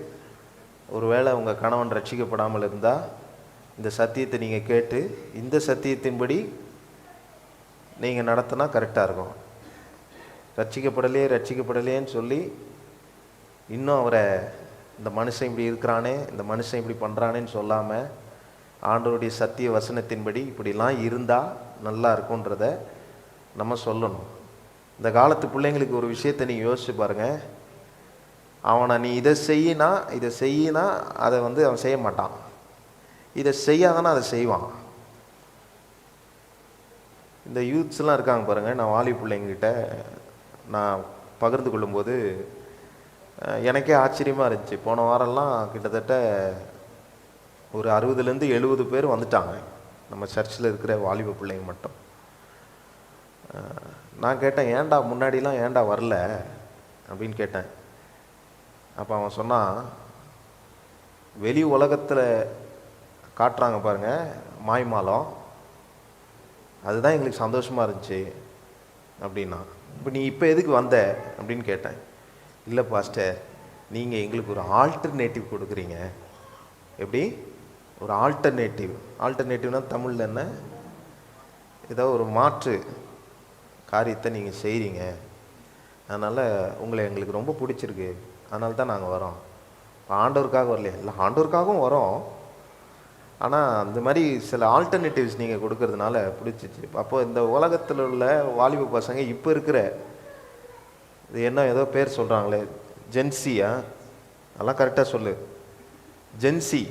ஒருவேளை உங்கள் கணவன் ரட்சிக்கப்படாமல் இருந்தால் இந்த சத்தியத்தை நீங்கள் கேட்டு இந்த சத்தியத்தின்படி நீங்கள் நடத்தினா கரெக்டாக இருக்கும். ரட்சிக்கப்படலையேன்னு சொல்லி இன்னும் அவரை இந்த மனுஷன் இப்படி இருக்கிறானே, இந்த மனுஷன் இப்படி பண்ணுறானேன்னு சொல்லாமல் ஆண்டவருடைய சத்திய வசனத்தின்படி இப்படிலாம் இருந்தால் நல்லா இருக்குன்றத நம்ம சொல்லணும். இந்த காலத்து பிள்ளைங்களுக்கு ஒரு விஷயத்தை நீங்கள் யோசிச்சு பாருங்கள். அவனை நீ இதை செய்யினா அதை வந்து அவன் செய்ய மாட்டான், இதை செய்யாதானா அதை செய்வான். இந்த யூத்ஸ்லாம் இருக்காங்க பாருங்கள். நான் வாலி பிள்ளைங்கிட்ட நான் பகிர்ந்து கொள்ளும்போது எனக்கே ஆச்சரியமாக இருந்துச்சு. போன வாரம்லாம் கிட்டத்தட்ட ஒரு 60லேருந்து 70 பேர் வந்துட்டாங்க நம்ம சர்ச்சில் இருக்கிற வாலிப பிள்ளைங்க மட்டும். நான் கேட்டேன், ஏன்டா முன்னாடிலாம் ஏன்டா வரல அப்படின்னு கேட்டேன். அப்போ அவன் சொன்னான், வெளி உலகத்தில் காட்டுறாங்க பாருங்கள் மாய்மாலம், அதுதான் எங்களுக்கு சந்தோஷமாக இருந்துச்சு அப்படின்னா. இப்போ நீ இப்போ எதுக்கு வந்த அப்படின்னு கேட்டேன். இல்லை பாஸ்டர், நீங்கள் எங்களுக்கு ஒரு ஆல்டர்னேட்டிவ் கொடுக்குறீங்க. எப்படி ஒரு ஆல்டர்னேட்டிவ்னா தமிழில் என்ன, ஏதோ ஒரு மாற்று காரியத்தை நீங்கள் செய்கிறீங்க. அதனால் உங்களை எங்களுக்கு ரொம்ப பிடிச்சிருக்கு, அதனால தான் நாங்கள் வரோம். ஆண்டவருக்காக வரலையா? இல்லை, ஆண்டவருக்காகவும் வரோம். ஆனால் அந்த மாதிரி சில ஆல்டர்னேட்டிவ்ஸ் நீங்கள் கொடுக்கறதுனால பிடிச்சிச்சு. அப்போது இந்த உலகத்தில் உள்ள வாலிப பசங்க இப்போ இருக்கிற இது என்ன ஏதோ பேர் சொல்கிறாங்களே, ஜென்சியா, அதெல்லாம் கரெக்டாக சொல்லு, ஜென்சி.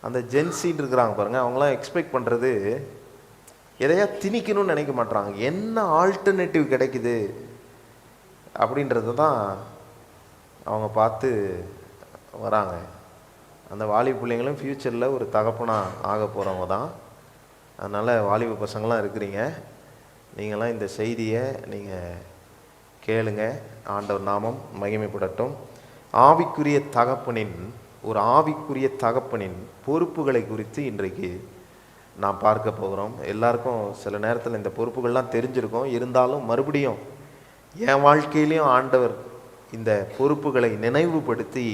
அந்த ஜென்சின்னு இருக்கிறாங்க பாருங்கள், அவங்களாம் எக்ஸ்பெக்ட் பண்ணுறது எதையா திணிக்கணும்னு நினைக்க மாட்டாங்க. என்ன ஆல்டர்னேட்டிவ் கிடைக்குது அப்படின்றது தான் அவங்க பார்த்து வராங்க. அந்த வாலிப பிள்ளைங்களும் ஃப்யூச்சரில் ஒரு தகப்பனாக ஆக போகிறவங்க தான். அதனால் வாலிப பசங்களாம் இருக்கிறீங்க, நீங்களாம் இந்த செய்தியை நீங்கள் கேளுங்க. ஆண்டவர் நாமம் மகிமைப்படட்டும். ஆவிக்குரிய தகப்பனின் ஒரு ஆவிக்குரிய தகப்பனின் பொறுப்புகளை குறித்து இன்றைக்கு நாம் பார்க்க போகிறோம். எல்லாருக்கும் சில நேரத்தில் இந்த பொறுப்புகள்லாம் தெரிஞ்சிருக்கும். இருந்தாலும் மறுபடியும் என் வாழ்க்கையிலையும் ஆண்டவர் இந்த பொறுப்புகளை நினைவுபடுத்தி,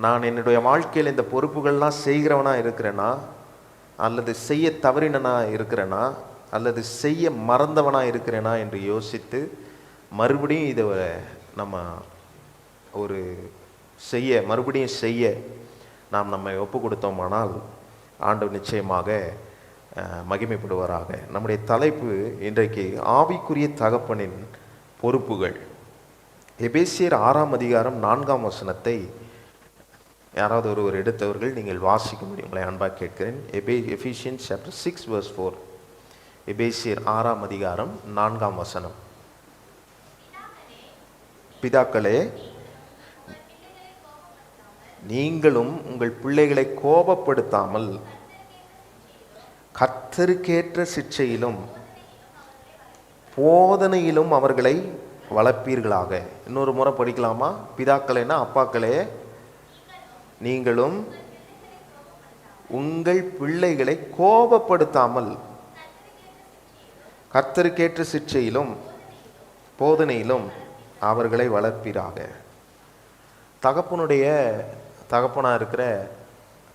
நான் என்னுடைய வாழ்க்கையில் இந்த பொறுப்புகள்லாம் செய்கிறவனா இருக்கிறேனா, அல்லது செய்ய தவறினனா இருக்கிறேனா, அல்லது செய்ய மறந்தவனா இருக்கிறேனா என்று யோசித்து மறுபடியும் இதை நம்ம ஒரு மறுபடியும் செய்ய நாம் நம்மை ஒப்பு கொடுத்தோமானால் ஆண்டவர் நிச்சயமாக மகிமைப்படுவாராக. நம்முடைய தலைப்பு இன்றைக்கு ஆவிக்குரிய தகப்பனின் பொறுப்புகள். எபேசியர் 6ஆம் அதிகாரம் 4ஆம் வசனத்தை யாராவது ஒருவர் எடுத்தவர்கள் நீங்கள் வாசிக்க முடியும், உங்களை அன்பாக கேட்கிறேன். Ephesians chapter 6 verse 4. எபேசியர் 6ஆம் அதிகாரம் 4ஆம் வசனம். பிதாக்களே, நீங்களும் உங்கள் பிள்ளைகளை கோபப்படுத்தாமல் கர்த்தருக்கேற்ற சிட்சையிலும் போதனையிலும் அவர்களை வளர்ப்பீர்களாக. இன்னொரு முறை படிக்கலாமா? பிதாக்களேனா அப்பாக்களே, நீங்களும் உங்கள் பிள்ளைகளை கோபப்படுத்தாமல் கர்த்தருக்கேற்ற சிட்சையிலும் போதனையிலும் அவர்களை வளர்ப்பீராக. தகப்பனாக இருக்கிற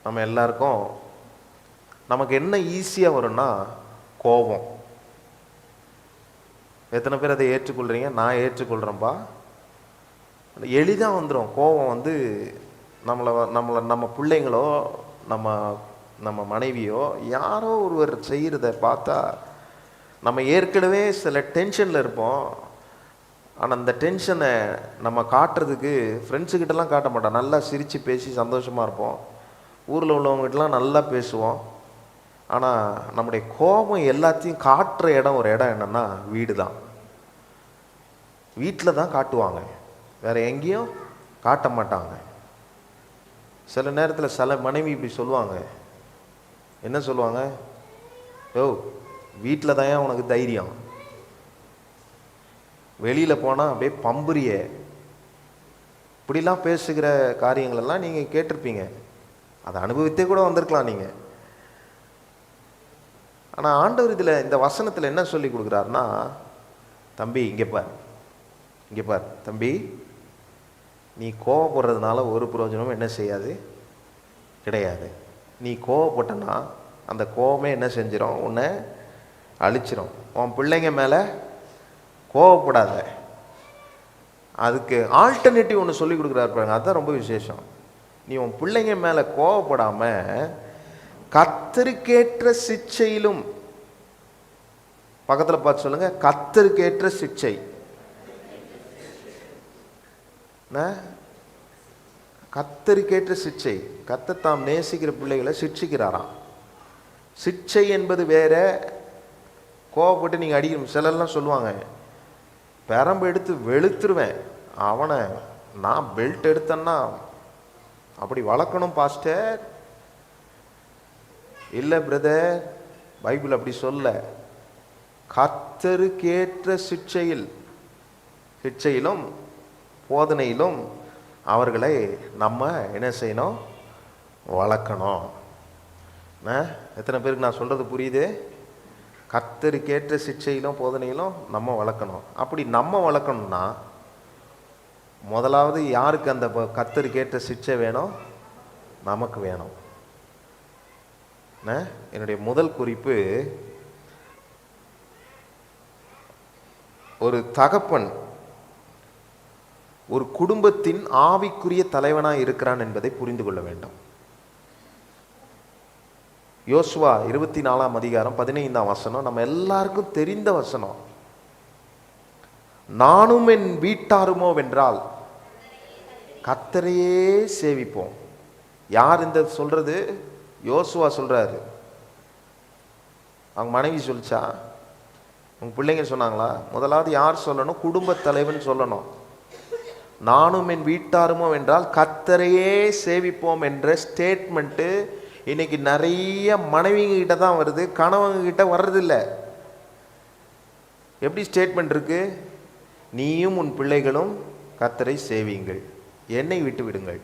நம்ம எல்லாருக்கும் நமக்கு என்ன ஈஸியாக வரும்னா கோபம். எத்தனை பேர் அதை ஏற்றுக்கொள்கிறீங்க? நான் ஏற்றுக்கொள்கிறேன்ப்பா. எளிதாக வந்துடும் கோபம். வந்து நம்ம பிள்ளைங்களோ நம்ம மனைவியோ யாரோ ஒருவர் செய்கிறத பார்த்தா நம்ம ஏற்கனவே சில டென்ஷனில் இருப்போம். ஆனால் அந்த டென்ஷனை நம்ம காட்டுறதுக்கு ஃப்ரெண்ட்ஸுக்கிட்டலாம் காட்ட மாட்டோம். நல்லா சிரித்து பேசி சந்தோஷமாக இருப்போம். ஊரில் உள்ளவங்ககிட்டலாம் நல்லா பேசுவோம். ஆனால் நம்முடைய கோபம் எல்லாத்தையும் காட்டுற ஒரு இடம் என்னென்னா வீடு தான். வீட்டில் தான் காட்டுவாங்க, வேறு எங்கேயும் காட்ட மாட்டாங்க. சில நேரத்தில் சில மனைவி இப்படி சொல்லுவாங்க. என்ன சொல்லுவாங்க? யோ, வீட்டில் தான் ஏன் உனக்கு தைரியம், வெளியில் போனால் அப்படியே பம்புரிய. இப்படிலாம் பேசுகிற காரியங்களெல்லாம் நீங்கள் கேட்டிருப்பீங்க. அதை அனுபவித்தே கூட வந்திருக்கலாம் நீங்கள். ஆனால் ஆண்டவர் இதில் இந்த வசனத்தில் என்ன சொல்லி கொடுக்குறாருன்னா, தம்பி இங்கே பார் தம்பி, நீ கோவப்படுறதுனால ஒரு பிரயோஜனமும் என்ன செய்யாது, கிடையாது. நீ கோவப்பட்டனா அந்த கோபமே என்ன செஞ்சிடும், உன்னை அழிச்சிடும். உன் பிள்ளைங்க மேலே கோவப்படாத. அதுக்கு ஆல்டர்னேட்டிவ் ஒன்று சொல்லி கொடுக்குறாரு பாருங்க, அதுதான் ரொம்ப விசேஷம். நீ உன் பிள்ளைங்க மேலே கோவப்படாமல் கர்த்தருக்கேற்ற சிட்சையிலும், பக்கத்தில் பார்த்து சொல்லுங்க, கர்த்தருக்கேற்ற சிட்சை. கர்த்தருக்கேற்ற சிட்சை. கர்த்தர் தாம் நேசிக்கிற பிள்ளைகளை சிட்சிக்கிறாராம். சிட்சை என்பது வேற. கோவப்பட்டு நீங்கள் அடிக்கணும். சிலர்லாம் சொல்லுவாங்க, பெரம்பு எடுத்து வெளுத்துருவேன் அவனை, நான் பெல்ட் எடுத்தேன்னா அப்படி வளர்க்கணும் பாஸ்டர். இல்லை பிரதர், பைபிள் அப்படி சொல்ல. கர்த்தருக்கேற்ற சிட்சையிலும் போதனையிலும் அவர்களை நம்ம என்ன செய்யணும், வளர்க்கணும். எத்தனை பேருக்கு நான் சொல்கிறது புரியுது? கர்த்தருக்கேற்ற சிட்சையிலும் போதனையிலும் நம்ம வளர்க்கணும். அப்படி நம்ம வளர்க்கணும்னா முதலாவது யாருக்கு அந்த கர்த்தருக்கேற்ற சிட்சை வேணும்? நமக்கு வேணும். என்னுடைய முதல் குறிப்பு, ஒரு தகப்பன் ஒரு குடும்பத்தின் ஆவிக்குரிய தலைவனாக இருக்கிறான் என்பதை புரிந்து கொள்ள வேண்டும். யோசுவா 24ஆம் அதிகாரம் 15ஆம் வசனம் நம்ம எல்லாருக்கும் தெரிந்த வசனம். நானும் என் வீட்டாருமோ வென்றால் கர்த்தரையே சேவிப்போம். யார் இந்த சொல்றது? யோசுவா சொல்றாரு. அவங்க மனைவி சொல்லிச்சா? உங்க பிள்ளைங்க சொன்னாங்களா? முதலாவது யார் சொல்லணும்? குடும்ப தலைவன் சொல்லணும். நானும் என் வீட்டாருமோ வென்றால் கர்த்தரையே சேவிப்போம் என்ற ஸ்டேட்மெண்ட்டு இன்னைக்கு நிறைய மனைவிங்க கிட்ட தான் வருது, கணவங்க கிட்ட வர்றதில்ல. எப்படி ஸ்டேட்மெண்ட் இருக்கு? நீயும் உன் பிள்ளைகளும் கர்த்தரை சேவியுங்கள், என்னை விட்டு விடுங்கள்.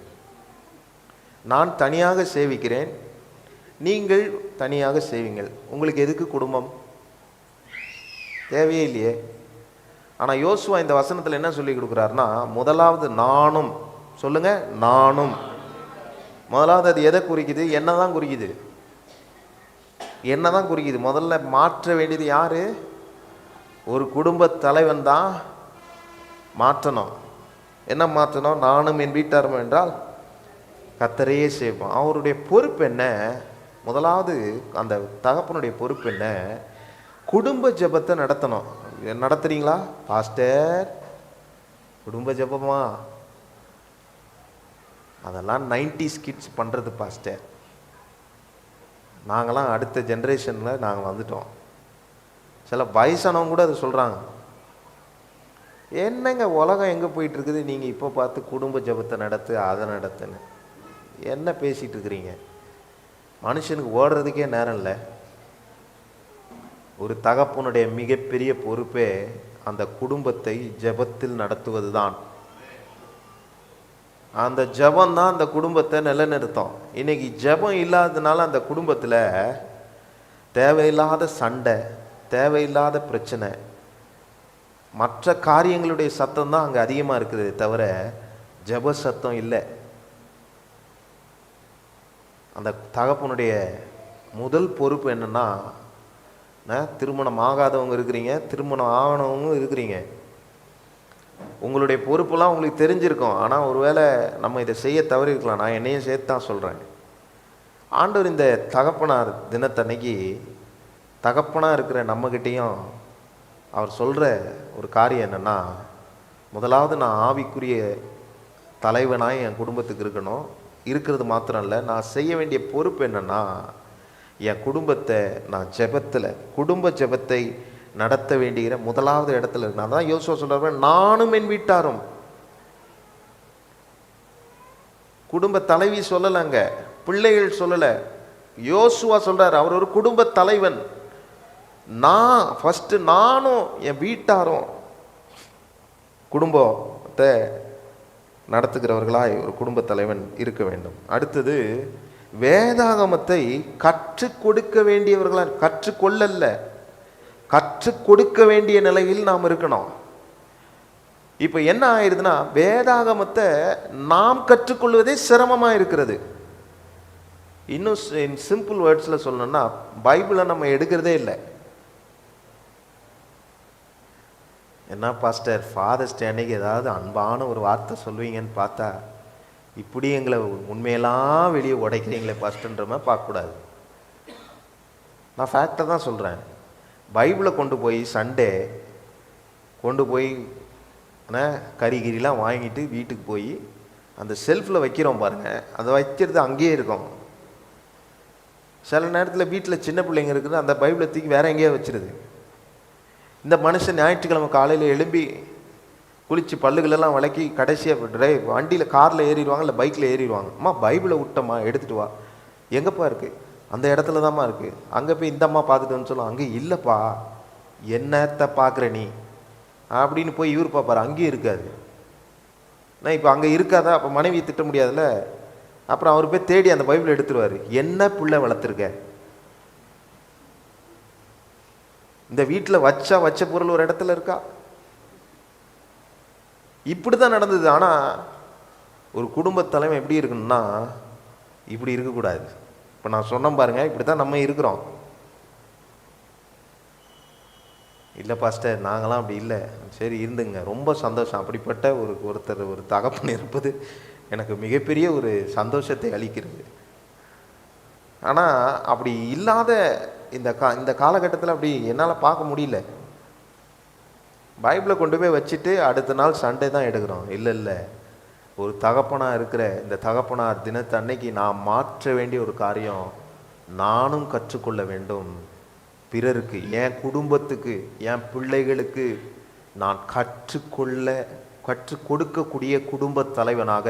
நான் தனியாக சேவிக்கிறேன், நீங்கள் தனியாக சேவிங்கள். உங்களுக்கு எதுக்கு குடும்பம்? தேவையே இல்லையே. ஆனால் யோசுவா இந்த வசனத்தில் என்ன சொல்லி கொடுக்குறாருன்னா, முதலாவது நானும், சொல்லுங்க நானும். முதலாவது அது எதை குறிக்குது? என்னதான் குறிக்குது? என்னதான் குறிக்குது? முதல்ல மாற்ற வேண்டியது யாரு? ஒரு குடும்ப தலைவன் தான் மாற்றணும். என்ன மாற்றணும்? நானும் என் வீட்டாரும் என்றால் கர்த்தரையே சேவிப்போம். அவருடைய பொறுப்பு என்ன? முதலாவது அந்த தகப்பனுடைய பொறுப்பு என்ன? குடும்ப ஜெபத்தை நடத்தணும். நடத்துறீங்களா பாஸ்டர்? குடும்ப ஜெபமா? அதெல்லாம் 90s கிட்ஸ் பண்ணுறது பாஸ்டர். நாங்களாம் அடுத்த ஜென்ரேஷனில் நாங்கள் வந்துட்டோம். சில வயசானவங்க கூட அதை சொல்கிறாங்க. என்னங்க உலகம் எங்கே போயிட்டுருக்குது, நீங்கள் இப்போ பார்த்து குடும்ப ஜெபத்தை நடத்து அதை நடத்துன்னு என்ன பேசிகிட்டு இருக்கிறீங்க? மனுஷனுக்கு ஓடுறதுக்கே நேரம் இல்லை. ஒரு தகப்பனுடைய மிகப்பெரிய பொறுப்பே அந்த குடும்பத்தை ஜெபத்தில் நடத்துவது தான். அந்த ஜெபம் தான் அந்த குடும்பத்தை நிலைநிறுத்தும். இன்னைக்கு ஜெபம் இல்லாததுனால அந்த குடும்பத்தில் தேவையில்லாத சண்டை, தேவையில்லாத பிரச்சனை, மற்ற காரியங்களுடைய சத்தம் தான் அங்கே அதிகமாக இருக்குது தவிர ஜெப சத்தம் இல்லை. அந்த தகப்பனுடைய முதல் பொறுப்பு என்னென்னா, திருமணம் ஆகாதவங்க இருக்கிறீங்க, திருமணம் ஆகணவங்க இருக்கிறீங்க, உங்களுடைய பொறுப்பெல்லாம் உங்களுக்கு தெரிஞ்சிருக்கும். ஆனால் ஒருவேளை நம்ம இதை செய்ய தவறிருக்கலாம். நான் என்னையும் சேர்த்து தான் சொல்கிறேன். ஆண்டவர் இந்த தகப்பனார் தினத்தன்னைக்கு தகப்பனாக இருக்கிற நம்மகிட்டையும் அவர் சொல்கிற ஒரு காரியம் என்னென்னா, முதலாவது நான் ஆவிக்குரிய தலைவனாய் என் குடும்பத்துக்கு இருக்கணும். இருக்கிறது மாத்திரம் இல்லை, நான் செய்ய வேண்டிய பொறுப்பு என்னென்னா, என் குடும்பத்தை நான் ஜெபத்தில், குடும்ப ஜெபத்தை நடத்த வேண்டிய முதலாவது இடத்துல இருக்கு. நான் தான் யோசுவா சொல்ற, நானும் என் வீட்டாரும். குடும்ப தலைவி சொல்லலைங்க, பிள்ளைகள் சொல்லலை, யோசுவா சொல்றாரு. அவர் ஒரு குடும்ப தலைவன். நான் ஃபர்ஸ்ட், நானும் என் வீட்டாரும் குடும்பத்தை நடத்துகிறவர்களாய் ஒரு குடும்ப தலைவன் இருக்க வேண்டும். அடுத்தது, வேதாகமத்தை கற்றுக் கொடுக்க வேண்டியவர்களாய், கற்றுக்கொள்ளல்ல, கற்றுக் கொடுக்க வேண்டிய நிலையில் நாம் இருக்கணும். இப்போ என்ன ஆயிடுதுன்னா, வேதாகமத்தை நாம் கற்றுக்கொள்வதே சிரமமாக இருக்கிறது. இன்னும் இன் சிம்பிள் வேர்ட்ஸில் சொல்லணும்னா, பைபிளை நம்ம எடுக்கிறதே இல்லை. என்ன பாஸ்டர், ஃபாதர்ஸ் டே அன்னைக்கு ஏதாவது அன்பான ஒரு வார்த்தை சொல்வீங்கன்னு பார்த்தா இப்படி எங்களை உண்மையெல்லாம் வெளியே உடைக்கிறீங்களே பாஸ்டர்ன்ற மாதிரி பார்க்கக்கூடாது. நான் ஃபேக்டை தான் சொல்கிறேன். பைபிளை கொண்டு போய் சண்டே கொண்டு போய் கறிகிரிலாம் வாங்கிட்டு வீட்டுக்கு போய் அந்த செல்ஃபில் வைக்கிறோம் பாருங்கள், அதை வைக்கிறது அங்கேயே இருக்கும். சில நேரத்தில் வீட்டில் சின்ன பிள்ளைங்க இருக்குது, அந்த பைபிளை தூக்கி வேற எங்கேயோ வச்சிருது. இந்த மனுஷன் ஞாயிற்றுக்கிழமை காலையில் எழும்பி குளித்து பல்லுகளெல்லாம் விளக்கி கடைசியாக வண்டியில் காரில் ஏறிடுவாங்க, இல்லை பைக்கில் ஏறிடுவாங்க. அம்மா பைபிளை விட்டம்மா எடுத்துகிட்டு வா. எங்கேப்பா இருக்குது? அந்த இடத்துல தான்மா இருக்குது. அங்கே போய் இந்த அம்மா பார்த்துட்டு வந்து சொல்லுவோம், அங்கே இல்லைப்பா, என்னத்தை பார்க்குற நீ அப்படின்னு போய் இவர் பார்ப்பார், அங்கேயும் இருக்காது. நான் இப்போ அங்கே இருக்காதா, அப்போ மனைவியை திட்ட முடியாதுல்ல. அப்புறம் அவர் போய் தேடி அந்த பைபிளை எடுத்துருவார். என்ன பிள்ளை வளர்த்துருக்க, இந்த வீட்டில் வச்ச பொருள் ஒரு இடத்துல இருக்கா? இப்படி தான் நடந்தது. ஆனால் ஒரு குடும்ப தலைமை எப்படி இருக்கணும்னா, இப்படி இருக்கக்கூடாது. இப்போ நான் சொன்னேன் பாருங்க, இப்படி தான் நம்ம இருக்கிறோம். இல்லை பாஸ்டர் நாங்களாம் அப்படி இல்லை. சரி இருந்துங்க, ரொம்ப சந்தோஷம். அப்படிப்பட்ட ஒரு தகப்பன் இருப்பது எனக்கு மிகப்பெரிய ஒரு சந்தோஷத்தை அளிக்கிறது. ஆனால் அப்படி இல்லாத இந்த காலகட்டத்தில் அப்படி என்னால் பார்க்க முடியல. பைபிளை கொண்டு போய் வச்சுட்டு அடுத்த நாள் சண்டே தான் எடுக்கிறோம். இல்லை, ஒரு தகப்பனாக இருக்கிற இந்த தகப்பனார் தினத்தன்னைக்கு நான் மாற்ற வேண்டிய ஒரு காரியம், நானும் கற்றுக்கொள்ள வேண்டும். பிறருக்கு, என் குடும்பத்துக்கு, என் பிள்ளைகளுக்கு நான் கற்றுக் கொடுக்கக்கூடிய குடும்ப தலைவனாக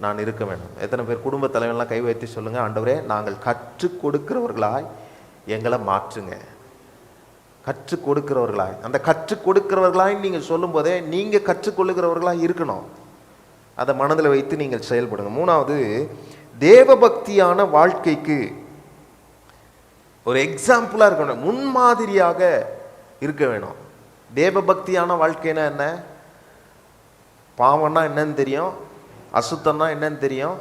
நான் இருக்க வேண்டும். எத்தனை பேர் குடும்ப தலைவன்லாம் கை வைத்து சொல்லுங்கள், ஆண்டவரே நாங்கள் கற்றுக் கொடுக்கிறவர்களாய் எங்களை மாற்றுங்க. கற்றுக் கொடுக்கிறவர்களாய், அந்த கற்றுக் கொடுக்கிறவர்களாய் நீங்கள் சொல்லும் போதே நீங்கள் கற்றுக்கொள்ளுகிறவர்களாய் இருக்கணும். அதை மனதில் வைத்து நீங்கள் செயல்படுங்க. மூணாவது, தேவபக்தியான வாழ்க்கைக்கு ஒரு எக்ஸாம்பிளாக இருக்கணும், முன்மாதிரியாக இருக்க வேணும். தேவபக்தியான வாழ்க்கைனா என்ன? பாவம்னா என்னன்னு தெரியும், அசுத்தம்னா என்னன்னு தெரியும்.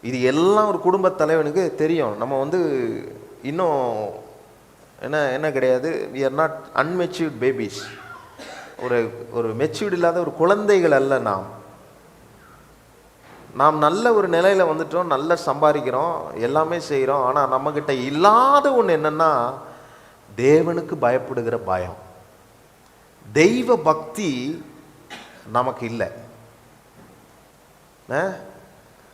இது எல்லாம் ஒரு குடும்ப தலைவனுக்கு தெரியும். நம்ம இன்னும் என்ன கிடையாது, we are not unmatured babies. ஒரு மெச்சூர்டு இல்லாத ஒரு குழந்தைகள் அல்ல நாம் நல்ல ஒரு நிலையில் வந்துட்டோம், நல்லா சம்பாதிக்கிறோம், எல்லாமே செய்கிறோம். ஆனால் நம்மக்கிட்ட இல்லாத ஒன்று என்னென்னா தேவனுக்கு பயப்படுகிற பயம். தெய்வ பக்தி நமக்கு இல்லை.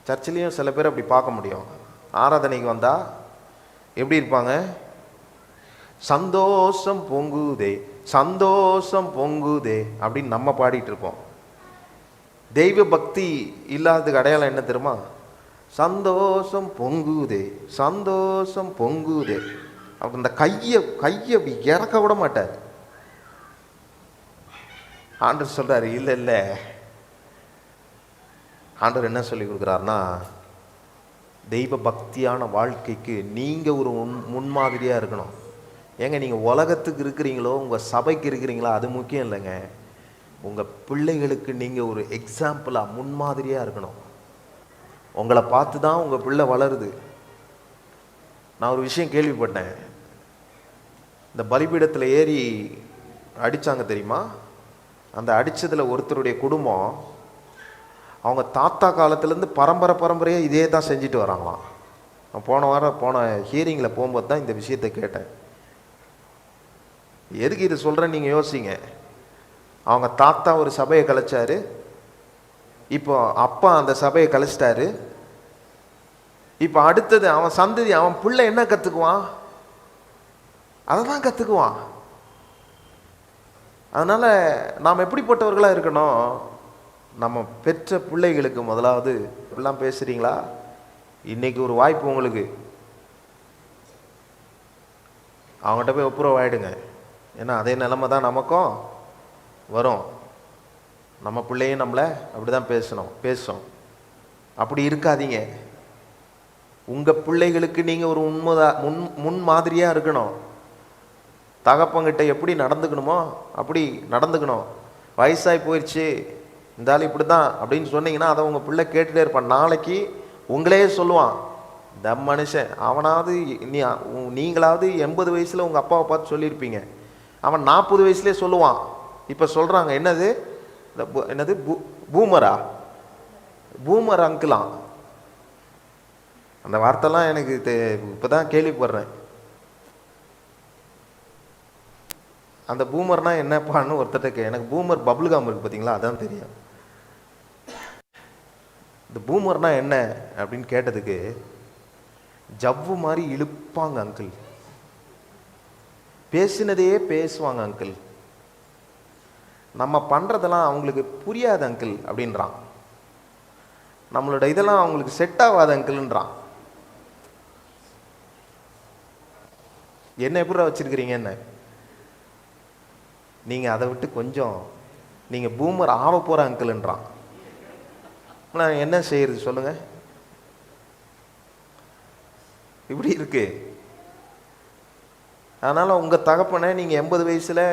சர்ச்சிலையும் சில பேர் அப்படி பார்க்க முடியும். ஆராதனைக்கு வந்தால் எப்படி இருப்பாங்க? சந்தோஷம் பொங்குதே சந்தோஷம் பொங்குதே அப்படின்னு நம்ம பாடிட்டு இருப்போம். தெய்வ பக்தி இல்லாததுக்கு அடையாளம் என்ன தெரியுமா? சந்தோஷம் பொங்குதே சந்தோஷம் பொங்குதே. அப்படி இந்த கையை அப்படி இறக்க விட மாட்டார். ஆண்டவர் சொல்றாரு, இல்லை இல்லை. ஆண்டவர் என்ன சொல்லி கொடுக்குறாருன்னா, தெய்வ பக்தியான வாழ்க்கைக்கு நீங்கள் ஒரு முன்மாதிரியாக இருக்கணும். ஏங்க, நீங்கள் உலகத்துக்கு இருக்கிறீங்களோ உங்கள் சபைக்கு இருக்கிறீங்களோ அது முக்கியம் இல்லைங்க. உங்கள் பிள்ளைகளுக்கு நீங்கள் ஒரு எக்ஸாம்பிளாக முன்மாதிரியாக இருக்கணும். உங்களை பார்த்து தான் உங்கள் பிள்ளை வளருது. நான் ஒரு விஷயம் கேள்விப்பட்டேன். இந்த பலிபீடத்தில் ஏறி அடித்தாங்க தெரியுமா? அந்த அடித்ததில் ஒருத்தருடைய குடும்பம் அவங்க தாத்தா காலத்துலேருந்து பரம்பரையாக இதே தான் செஞ்சுட்டு வராங்களாம். நான் போன ஹியரிங்கில் போகும்போது தான் இந்த விஷயத்தை கேட்டேன். எதுக்கு இது சொல்கிறேன்னு நீங்கள் யோசிங்க. அவங்க தாத்தா ஒரு சபையை கலைச்சாரு, இப்போ அப்பா அந்த சபையை கலைச்சிட்டாரு. இப்போ அடுத்தது அவன் சந்ததி, அவன் பிள்ளை என்ன கற்றுக்குவான்? அதை தான் கற்றுக்குவான். அதனால் நாம் எப்படிப்பட்டவர்களாக இருக்கணும்? நம்ம பெற்ற பிள்ளைகளுக்கு முதலாவது இப்படிலாம் பேசுகிறீங்களா? இன்றைக்கி ஒரு வாய்ப்பு உங்களுக்கு, அவங்ககிட்ட போய் ஒப்புரவாயிடுங்க. ஏன்னா அதே நிலைமை தான் நமக்கும் வரும். நம்ம பிள்ளையும் நம்மளை அப்படி தான் பேசும். அப்படி இருக்காதீங்க. உங்கள் பிள்ளைகளுக்கு நீங்கள் ஒரு முன்மாதிரியாக இருக்கணும். தகப்பங்கிட்ட எப்படி நடந்துக்கணுமோ அப்படி நடந்துக்கணும். வயசாகி போயிடுச்சு, இந்த ஆள் இப்படி தான் அப்படின்னு சொன்னீங்கன்னா அதை உங்கள் பிள்ளை கேட்டுகிட்டே இருப்பான். நாளைக்கு உங்களே சொல்லுவான், இந்த மனுஷன் அவனாவது நீங்களாவது 80 வயசில் உங்கள் அப்பாவை பார்த்து சொல்லியிருப்பீங்க, அவன் 40 வயசுலேயே சொல்லுவான். இப்போ சொல்கிறாங்க என்னது பூமர் அங்கிளாம். அந்த வார்த்தைலாம் எனக்கு இப்போ தான் கேள்விப்படுறேன். அந்த பூமர்னா என்னப்பான்னு ஒருத்தட்ட எனக்கு பூமர் பபுள்காம் இருக்குது பார்த்தீங்களா, அதான் தெரியும். இந்த பூமர்னா என்ன அப்படின்னு கேட்டதுக்கு, ஜவ்வு மாதிரி இழுப்பாங்க அங்கிள், பேசினதையே பேசுவாங்க அங்கிள், நம்ம பண்ணுறதெல்லாம் அவங்களுக்கு புரியாது அங்கிள் அப்படின்றான், நம்மளோட இதெல்லாம் அவங்களுக்கு செட் ஆகாது அங்கிள்ன்றான். என்ன எப்படி வச்சிருக்கிறீங்க? என்ன நீங்கள் அதை விட்டு கொஞ்சம் நீங்கள் பூமர் ஆக போகிற அங்கிள்ன்றான். நான் என்ன செய்யறது சொல்லுங்கள்? இப்படி இருக்கு. அதனால் உங்கள் தகப்பனை நீங்கள் 80 வயசில்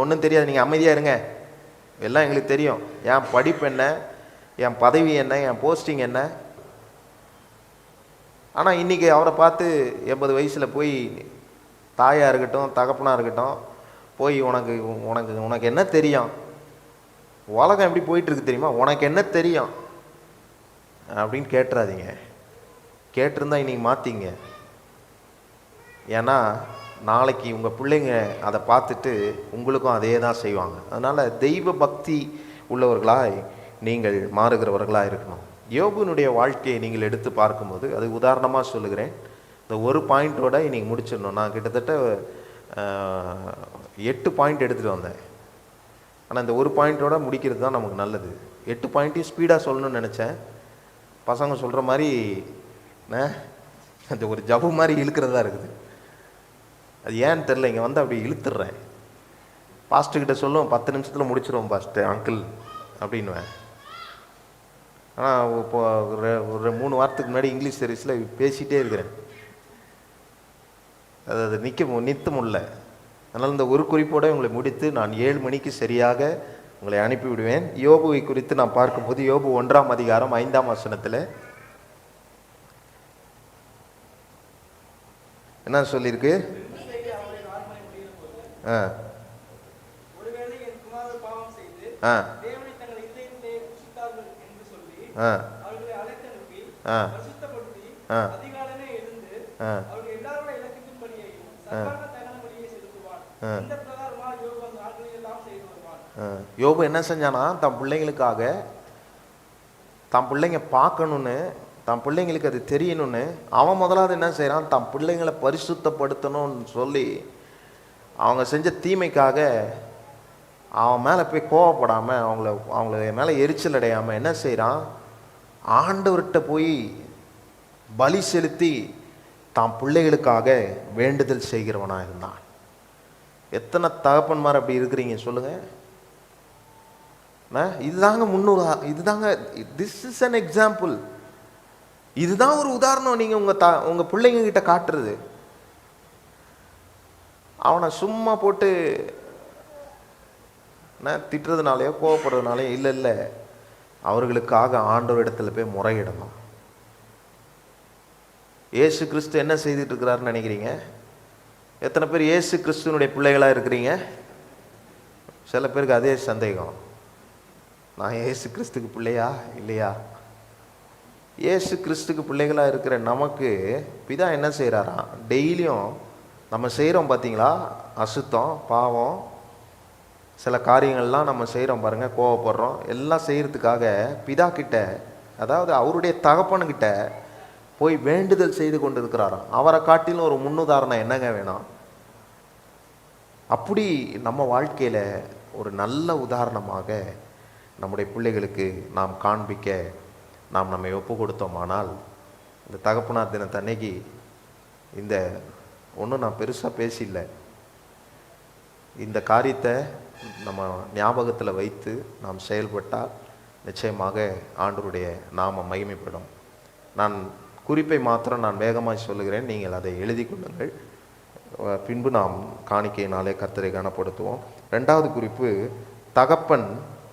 ஒன்றும் தெரியாது, நீங்கள் அமைதியாக இருங்க, எல்லாம் எங்களுக்கு தெரியும், என் படிப்பு என்ன, என் பதவி என்ன, என் போஸ்டிங் என்ன. ஆனால் இன்றைக்கி அவரை பார்த்து 80 வயசில் போய் தாயாக இருக்கட்டும் தகப்பனாக இருக்கட்டும் போய் உனக்கு உனக்கு உனக்கு என்ன தெரியும், உலகம் எப்படி போயிட்டுருக்கு தெரியுமா, உனக்கு என்ன தெரியும் அப்படின்னு கேட்டுறாதீங்க. கேட்டிருந்தா இன்றைக்கி மாற்றிங்க. ஏன்னா நாளைக்கு உங்கள் பிள்ளைங்க அதை பார்த்துட்டு உங்களுக்கும் அதே தான் செய்வாங்க. அதனால் தெய்வ பக்தி உள்ளவர்களாய் நீங்கள் மாறுகிறவர்களாக இருக்கணும். யோபுனுடைய வாழ்க்கையை நீங்கள் எடுத்து பார்க்கும்போது, அது உதாரணமாக சொல்லுகிறேன், இந்த ஒரு பாயிண்டோட இன்றைக்கி முடிச்சிடணும். நான் கிட்டத்தட்ட 8 பாயிண்ட் எடுத்துகிட்டு வந்தேன். ஆனால் இந்த ஒரு பாயிண்டோட முடிக்கிறது தான் நமக்கு நல்லது. 8 பாயிண்ட்டையும் ஸ்பீடாக சொல்லணும்னு நினச்சேன். பசங்க சொல்கிற மாதிரி அந்த ஒரு ஜவ்வு மாதிரி இழுக்கிறதா இருக்குது. அது ஏன்னு தெரில, இங்கே வந்து அப்படி இழுத்துடுறேன். பாஸ்ட்டுக்கிட்ட சொல்லுவோம் 10 நிமிஷத்தில் முடிச்சிடுவோம் பாஸ்ட்டு அங்கிள் அப்படின்வேன். ஆனால் இப்போ ஒரு 3 வாரத்துக்கு முன்னாடி இங்கிலீஷ் சர்வீஸில் பேசிகிட்டே இருக்கிறேன். அது நிற்க முடியல. அதனால் இந்த ஒரு குறிப்போடு உங்களை முடித்து நான் 7 மணிக்கு சரியாக உங்களை அனுப்பிவிடுவேன். யோபுவை குறித்து நான் பார்க்கும்போது யோபு 1ஆம் அதிகாரம் 5ஆம் வசனத்தில் என்ன சொல்லியிருக்கு? ஆ ஆ ஆ ஆ ஆ யோபு என்ன செஞ்சானா, தன் பிள்ளைங்களுக்காக, தன் பிள்ளைங்க பார்க்கணுன்னு, தன் பிள்ளைங்களுக்கு அது தெரியணும்னு அவன் முதலாவது என்ன செய்கிறான், தன் பிள்ளைங்களை பரிசுத்தப்படுத்தணும்னு சொல்லி அவங்க செஞ்ச தீமைக்காக அவன் மேலே போய் கோவப்படாமல் அவங்கள மேலே எரிச்சல் அடையாமல் என்ன செய்கிறான், ஆண்டவர்கிட்ட போய் பலி செலுத்தி தான் பிள்ளைகளுக்காக வேண்டுதல் செய்கிறவனாக இருந்தான். எத்தனை தகப்பன்மார் அப்படி இருக்கிறீங்க சொல்லுங்கள். இதுதாங்க இதுதாங்க திஸ் இஸ் அன் எக்ஸாம்பிள். இதுதான் ஒரு உதாரணம். நீங்கள் உங்கள் பிள்ளைங்க கிட்ட காட்டுறது. அவனை சும்மா போட்டு திட்டுறதுனாலையோ கோவப்படுறதுனாலையோ இல்லை, அவர்களுக்காக ஆண்டவர் இடத்துல போய் முறையிடணும். இயேசு கிறிஸ்து என்ன செய்துட்டு இருக்கிறாருன்னு நினைக்கிறீங்க? எத்தனை பேர் இயேசு கிறிஸ்துவனுடைய பிள்ளைகளாக இருக்கிறீங்க? சில பேருக்கு அதே சந்தேகம், நான் இயேசு கிறிஸ்துக்கு பிள்ளையா இல்லையா? இயேசு கிறிஸ்துக்கு பிள்ளைகளாக இருக்கிற நமக்கு பிதா என்ன செய்கிறாராம், டெய்லியும் நம்ம செய்கிறோம் பார்த்தீங்களா, அசுத்தம் பாவம் சில காரியங்கள்லாம் நம்ம செய்கிறோம் பாருங்கள், கோவப்படுறோம், எல்லாம் செய்கிறதுக்காக பிதா கிட்ட, அதாவது அவருடைய தகப்பனுக்கிட்ட போய் வேண்டுதல் செய்து கொண்டு இருக்கிறாராம். அவரை காட்டிலும் ஒரு முன்னுதாரணம் என்னங்க வேணும்? அப்படி நம்ம வாழ்க்கையில் ஒரு நல்ல உதாரணமாக நம்முடைய பிள்ளைகளுக்கு நாம் காண்பிக்க நாம் நம்மை ஒப்பு கொடுத்தோமானால், இந்த தகப்பனார் தினத்தன்னைக்கு இந்த ஒன்றும் நான் பெருசாக பேசில்லை, இந்த காரியத்தை நம்ம ஞாபகத்தில் வைத்து நாம் செயல்பட்டால் நிச்சயமாக ஆண்டவருடைய நாமம் மகிமைப்படும். நான் குறிப்பை மாத்திரம் நான் வேகமாக சொல்லுகிறேன், நீங்கள் அதை எழுதி கொள்ளுங்கள். பின்பு நாம் காணிக்கையினாலே கர்த்தரை கனப்படுத்துவோம். 2வது குறிப்பு, தகப்பன்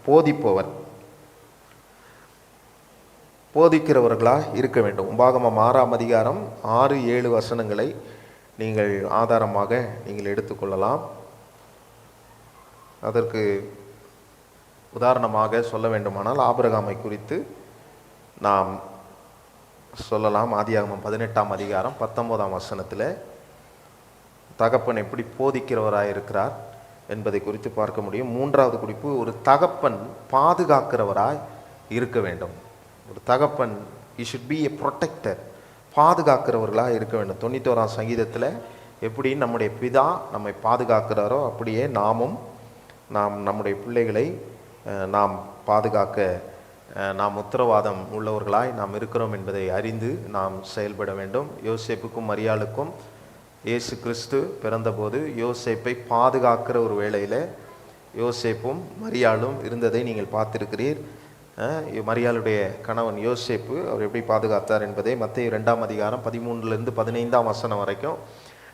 போதிப்பவர், போதிக்கிறவர்களாக இருக்க வேண்டும். உபாகமம் 6ஆம் அதிகாரம் 6-7 வசனங்களை நீங்கள் ஆதாரமாக நீங்கள் எடுத்துக்கொள்ளலாம். அதற்கு உதாரணமாக சொல்ல வேண்டுமானால் ஆபிரகாமை குறித்து நாம் சொல்லலாம். ஆதியாகமம் 18ஆம் அதிகாரம் 19ஆம் வசனத்தில் தகப்பன் எப்படி போதிக்கிறவராக இருக்கிறார் என்பதை குறித்து பார்க்க முடியும். 3வது குறிப்பு, ஒரு தகப்பன் பாதுகாக்கிறவராய் இருக்க வேண்டும். ஒரு தகப்பன் he should be a protector, பாதுகாக்கிறவர்களாக இருக்க வேண்டும். 91ஆம் சங்கீதத்தில் எப்படி நம்முடைய பிதா நம்மை பாதுகாக்கிறாரோ அப்படியே நாம் நம்முடைய பிள்ளைகளை நாம் பாதுகாக்க நாம் உத்தரவாதம் உள்ளவர்களாய் நாம் இருக்கிறோம் என்பதை அறிந்து நாம் செயல்பட வேண்டும். யோசேப்புக்கும் மரியாளுக்கும் இயேசு கிறிஸ்து பிறந்தபோது யோசேப்பை பாதுகாக்கிற ஒரு வேளையில் யோசேப்பும் மரியாளும் இருந்ததை நீங்கள் பார்த்திருக்கிறீர். மரியாளுடைய கணவன் யோசேப்பு அவர் எப்படி பாதுகாத்தார் என்பதை மத்தேயு 2ஆம் அதிகாரம் 13 - 15ஆம் வசனம் வரைக்கும்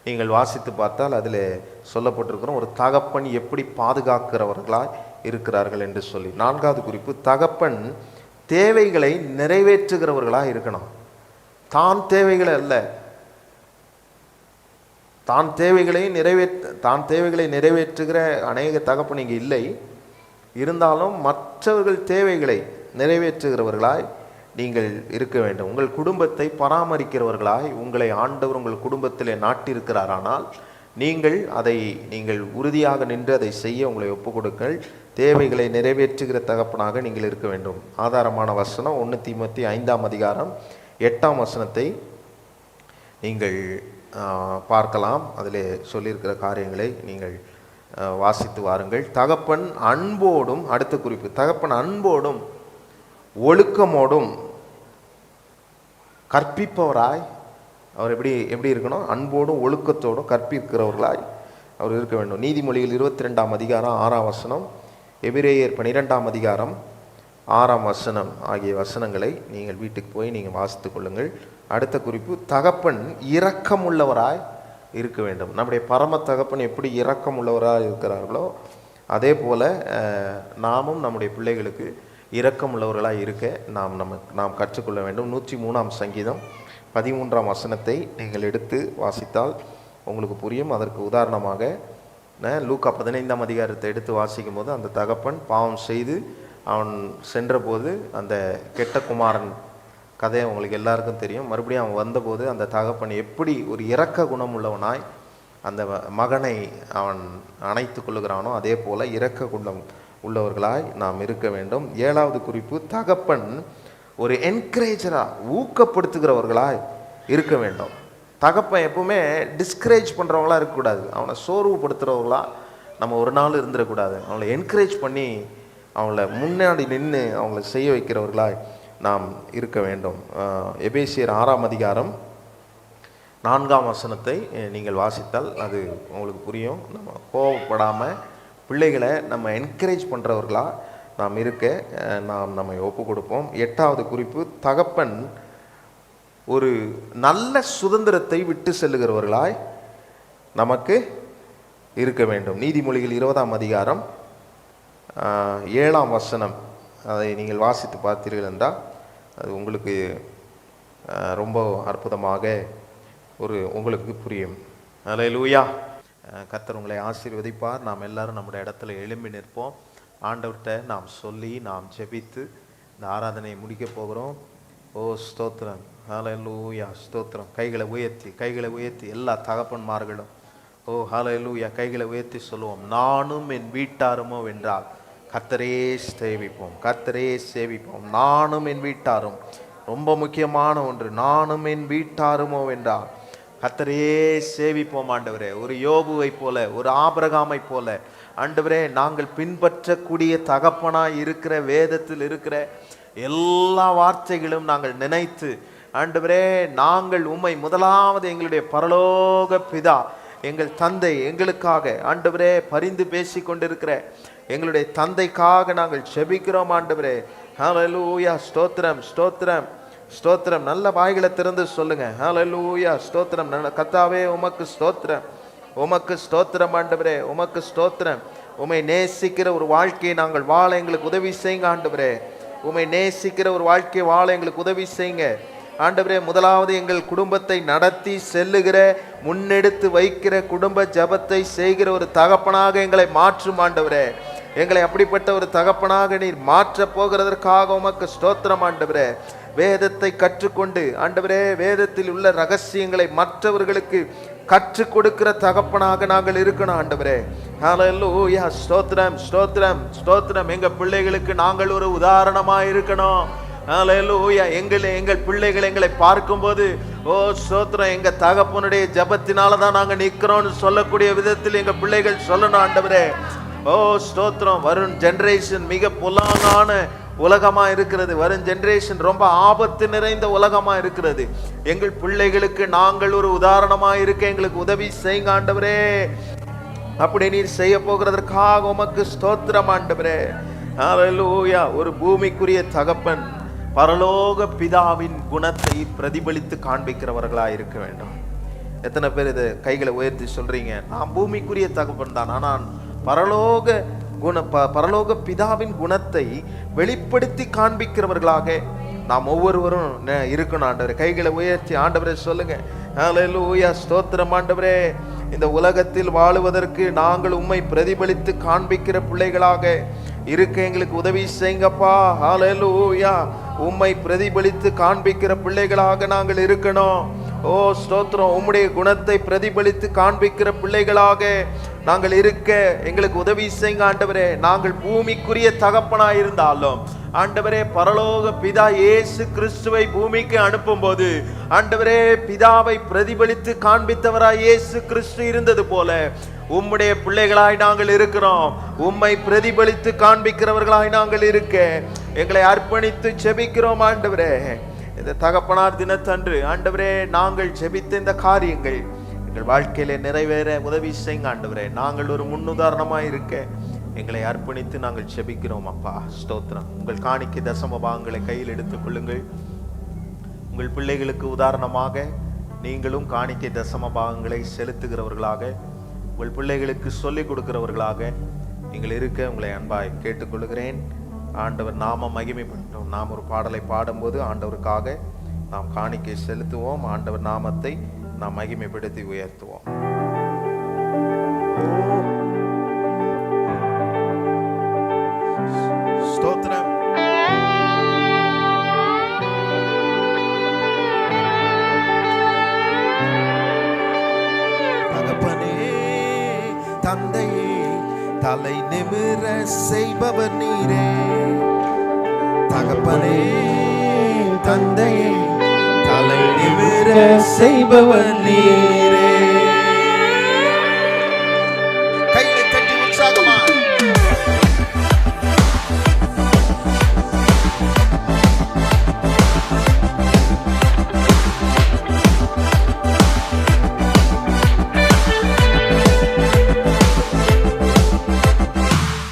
நீங்கள் வாசித்து பார்த்தால் அதில் சொல்லப்பட்டிருக்கிறோம், ஒரு தகப்பன் எப்படி பாதுகாக்கிறவர்களாய் இருக்கிறார்கள் என்று சொல்லி. 4வது குறிப்பு, தகப்பன் தேவைகளை நிறைவேற்றுகிறவர்களாக இருக்கணும். தான் தேவைகளை அல்ல, தான் தேவைகளை நிறைவேற்றுகிற அநேக தகப்பன் இங்கே இல்லை. இருந்தாலும் மற்றவர்கள் தேவைகளை நிறைவேற்றுகிறவர்களாய் நீங்கள் இருக்க வேண்டும். உங்கள் குடும்பத்தை பராமரிக்கிறவர்களாய் உங்களை ஆண்டவர் உங்கள் குடும்பத்திலே நாட்டியிருக்கிறாரானால் நீங்கள் உறுதியாக நின்று அதை செய்ய உங்களை ஒப்பு கொடுங்கள். தேவைகளை நிறைவேற்றுகிற தகப்பனாக நீங்கள் இருக்க வேண்டும். ஆதாரமான வசனம் 1 தீமோத்தேயு 5ஆம் அதிகாரம் 8ஆம் வசனத்தை நீங்கள் பார்க்கலாம். அதில் சொல்லியிருக்கிற காரியங்களை நீங்கள் வாசித்து வாருங்கள். தகப்பன் அன்போடும், அடுத்த குறிப்பு, தகப்பன் அன்போடும் ஒழுக்கமோடும் கற்பிப்பவராய் அவர் எப்படி இருக்கணும், அன்போடும் ஒழுக்கத்தோடும் கற்பிக்கிறவர்களாய் அவர் இருக்க வேண்டும். நீதிமொழிகள் 22ஆம் அதிகாரம் 6ஆம் வசனம், எபிரேயர் 12ஆம் அதிகாரம் 6ஆம் வசனம் ஆகிய வசனங்களை நீங்கள் வீட்டுக்கு போய் நீங்கள் வாசித்து கொள்ளுங்கள். அடுத்த குறிப்பு, தகப்பன் இரக்கமுள்ளவராய் இருக்க வேண்டும். நம்முடைய பரம தகப்பன் எப்படி இரக்கமுள்ளவராக இருக்கிறார்களோ அதே போல் நாமும் நம்முடைய பிள்ளைகளுக்கு இரக்கமுள்ளவர்களாக இருக்க நாம் கற்றுக்கொள்ள வேண்டும். 103ஆம் சங்கீதம் 13ஆம் வசனத்தை நீங்கள் எடுத்து வாசித்தால் உங்களுக்கு புரியும். அதற்கு உதாரணமாக லூக்கா 15ஆம் அதிகாரத்தை எடுத்து வாசிக்கும் போது அந்த தகப்பன் பாவம் செய்து அவன் சென்றபோது அந்த கெட்ட குமாரன் கதை உங்களுக்கு எல்லாருக்கும் தெரியும். மறுபடியும் அவன் வந்தபோது அந்த தகப்பன் எப்படி ஒரு இரக்க குணம் உள்ளவனாய் அந்த மகனை அவன் அணைத்து கொள்ளுகிறானோ அதே போல் இரக்க குணம் உள்ளவர்களாய் நாம் இருக்க வேண்டும். 7வது குறிப்பு, தகப்பன் ஒரு என்கரேஜராக ஊக்கப்படுத்துகிறவர்களாய் இருக்க வேண்டும். தகப்பன் எப்பவுமே டிஸ்கரேஜ் பண்ணுறவங்களா இருக்கக்கூடாது. அவனை சோர்வுபடுத்துகிறவர்களா நம்ம ஒரு நாள் இருந்துடக்கூடாது. அவங்கள என்கரேஜ் பண்ணி அவங்கள முன்னாடி நின்று அவங்கள செய்ய வைக்கிறவர்களாய் நாம் இருக்க வேண்டும். எபேசியர் 6ஆம் அதிகாரம் 4ஆம் வசனத்தை நீங்கள் வாசித்தால் அது உங்களுக்கு புரியும். நம்ம கோபப்படாமல் பிள்ளைகளை நம்ம என்கரேஜ் பண்ணுறவர்களா நாம் இருக்க நம்மை ஒப்பு கொடுப்போம். 8வது குறிப்பு, தகப்பன் ஒரு நல்ல சுதந்திரத்தை விட்டு செல்லுகிறவர்களாய் நமக்கு இருக்க வேண்டும். நீதிமொழிகள் 20ஆம் அதிகாரம் 7ஆம் வசனம் அதை நீங்கள் வாசித்து பார்த்தீர்கள் என்றால் அது உங்களுக்கு ரொம்ப அற்புதமாக உங்களுக்கு புரியும். அல்லேலூயா. கர்த்தர் உங்களை ஆசீர்வதிப்பார். நாம் எல்லாரும் நம்முடைய இடத்துல எழும்பி நிற்போம். ஆண்டவர்கிட்ட நாம் சொல்லி நாம் ஜெபித்து இந்த ஆராதனையை முடிக்க போகிறோம். ஓ ஸ்தோத்திரம், ஹல்லேலூயா, ஸ்தோத்திரம். கைகளை உயர்த்தி எல்லா தகப்பன்மார்களும் ஓ ஹல்லேலூயா கைகளை உயர்த்தி சொல்லுவோம். நானும் என் வீட்டாருமோ வென்றால் கர்த்தரே சேவிப்போம். நானும் என் வீட்டாரும், ரொம்ப முக்கியமான ஒன்று, நானும் என் வீட்டாருமோ வென்றால் கர்த்தரே சேவிப்போம். ஆண்டவரே, ஒரு யோபுவை போல, ஒரு ஆபிரகாமை போல ஆண்டவரே நாங்கள் பின்பற்றக்கூடிய தகப்பனாய் இருக்கிற வேதத்தில் இருக்கிற எல்லா வார்த்தைகளும் நாங்கள் நினைத்து ஆண்டவரே நாங்கள் உம்மை முதலாவது எங்களுடைய பரலோக பிதா எங்கள் தந்தை எங்களுக்காக ஆண்டவரே பரிந்து பேசி கொண்டிருக்கிற எங்களுடைய தந்தைக்காக நாங்கள் ஜெபிக்கிறோம். ஆண்டவரே ஹல்லேலூயா, ஸ்தோத்திரம் ஸ்தோத்திரம் ஸ்தோத்திரம். நல்ல வாய்களை திறந்து சொல்லுங்க. ஹல்லேலூயா, ஸ்தோத்திரம். கர்த்தாவே உமக்கு ஸ்தோத்திரம், உமக்கு ஸ்தோத்திரம். ஆண்டவரே உமக்கு ஸ்தோத்திரம். உம்மை நேசிக்கிற ஒரு வாழ்க்கையை நாங்கள் வாழ எங்களுக்கு உதவி செய்யுங்க. ஆண்டவரே உம்மை நேசிக்கிற ஒரு வாழ்க்கையை வாழ எங்களுக்கு உதவி செய்யுங்க. ஆண்டவரே முதலாவது எங்கள் குடும்பத்தை நடத்தி செல்லுகிற, முன்னெடுத்து வைக்கிற, குடும்ப ஜபத்தை செய்கிற ஒரு தகப்பனாக எங்களை மாற்றும். ஆண்டவரே எங்களை அப்படிப்பட்ட ஒரு தகப்பனாக நீர் மாற்ற போகிறதற்காக உமக்கு ஸ்தோத்திரம். ஆண்டவரே வேதத்தை கற்றுக்கொண்டு ஆண்டவரே வேதத்தில் உள்ள ரகசியங்களை மற்றவர்களுக்கு கற்றுக் கொடுக்கிற தகப்பனாக நாங்கள் இருக்கணும். ஆண்டவரே ஹல்லேலூயா, ஸ்தோத்திரம் ஸ்தோத்திரம் ஸ்தோத்திரம். எங்கள் பிள்ளைகளுக்கு நாங்கள் ஒரு உதாரணமாக இருக்கணும். ஹல்லேலூயா. எங்கள் பிள்ளைகள் எங்களை பார்க்கும்போது ஓ ஸ்தோத்திரம், எங்க தகப்பனுடைய ஜபத்தினால தான் நாங்கள் நிற்கிறோம்னு சொல்லக்கூடிய விதத்தில் எங்கள் பிள்ளைகள் சொல்லணும். ஆண்டவரே ஓ ஸ்தோத்திரம். வரும் ஜெனரேஷன் மிக பொல்லாங்கான உலகமா இருக்கிறது. வரும் ஜெனரேஷன் ரொம்ப ஆபத்து நிறைந்த உலகமா இருக்கிறது. எங்கள் பிள்ளைகளுக்கு நாங்கள் ஒரு உதாரணமா இருக்க எங்களுக்கு உதவி செய்யுங்க. ஆண்டவரே அப்படி நீர் செய்ய போகிறதற்காக உமக்கு ஸ்தோத்திரம். ஆண்டவரே ஹல்லேலூயா. ஒரு பூமிக்குரிய தகப்பன் பரலோக பிதாவின் குணத்தை பிரதிபலித்து காண்பிக்கிறவர்களாக இருக்க வேண்டும். எத்தனை பேர் இதை கைகளை உயர்த்தி சொல்றீங்க? நான் பூமிக்குரிய தகப்பன் தான், ஆனால் பரலோக பிதாவின் குணத்தை வெளிப்படுத்தி காண்பிக்கிறவர்களாக நாம் ஒவ்வொருவரும் இருக்கணும். ஆண்டவரே கைகளை உயர்த்தி ஆண்டவரே சொல்லுங்க. ஹல்லேலூயா, ஸ்தோத்திரம். ஆண்டவரே இந்த உலகத்தில் வாழுவதற்கு நாங்கள் உம்மை பிரதிபலித்து காண்பிக்கிற பிள்ளைகளாக இருக்க எங்களுக்கு உதவி செய்யுங்கப்பா. ஹல்லேலூயா. உம்மை பிரதிபலித்து காண்பிக்கிற பிள்ளைகளாக நாங்கள் இருக்கணும். ஓ ஸ்தோத்திரம். உம்முடைய குணத்தை பிரதிபலித்து காண்பிக்கிற பிள்ளைகளாக நாங்கள் இருக்க எங்களுக்கு உதவி செய்யுங்க. ஆண்டவரே நாங்கள் பூமிக்குரிய தகப்பனாய் இருந்தாலும் ஆண்டவரே பரலோக பிதா இயேசு கிறிஸ்துவை பூமிக்கு அனுப்பும் போது ஆண்டவரே பிதாவை பிரதிபலித்து காண்பித்தவராய் இயேசு கிறிஸ்து இருந்தது போல உம்முடைய பிள்ளைகளாய் நாங்கள் இருக்கிறோம். உம்மை பிரதிபலித்து காண்பிக்கிறவர்களாய் நாங்கள் இருக்க எங்களை அர்ப்பணித்து ஜெபிக்கிறோம். ஆண்டவரே இந்த தகப்பனார் தினத்தன்று ஆண்டவரே நாங்கள் ஜெபித்த இந்த காரியங்கள் எங்கள் வாழ்க்கையில நிறைவேற உதவி செய்யுங்க. ஆண்டவரே நாங்கள் ஒரு முன்னுதாரணமாய் இருக்க எங்களை அர்ப்பணித்து நாங்கள் செபிக்கிறோம் அப்பா. ஸ்தோத்திரம். உங்கள் காணிக்கை தசம பாகங்களை கையில் எடுத்துக் கொள்ளுங்கள். உங்கள் பிள்ளைகளுக்கு உதாரணமாக நீங்களும் காணிக்கை தசம பாகங்களை செலுத்துகிறவர்களாக, உங்கள் பிள்ளைகளுக்கு சொல்லிக் கொடுக்கிறவர்களாக நீங்கள் இருக்க உங்களை அன்பாய் கேட்டுக்கொள்கிறேன். ஆண்டவர் நாம மகிமைப்பட்டோம். நாம் ஒரு பாடலை பாடும்போது ஆண்டவருக்காக நாம் காணிக்கை செலுத்துவோம். ஆண்டவர் நாமத்தை நாம் மகிமைப்படுத்தி உயர்த்துவோம். ஸ்தோத்திரம். தகப்பனே தந்தையே தலை நிமிர செய்பவர் நீரே. தகப்பனே தந்தையே தலை நிமிர செய்பவர் நீரே. கையை தட்டி உற்சாகமா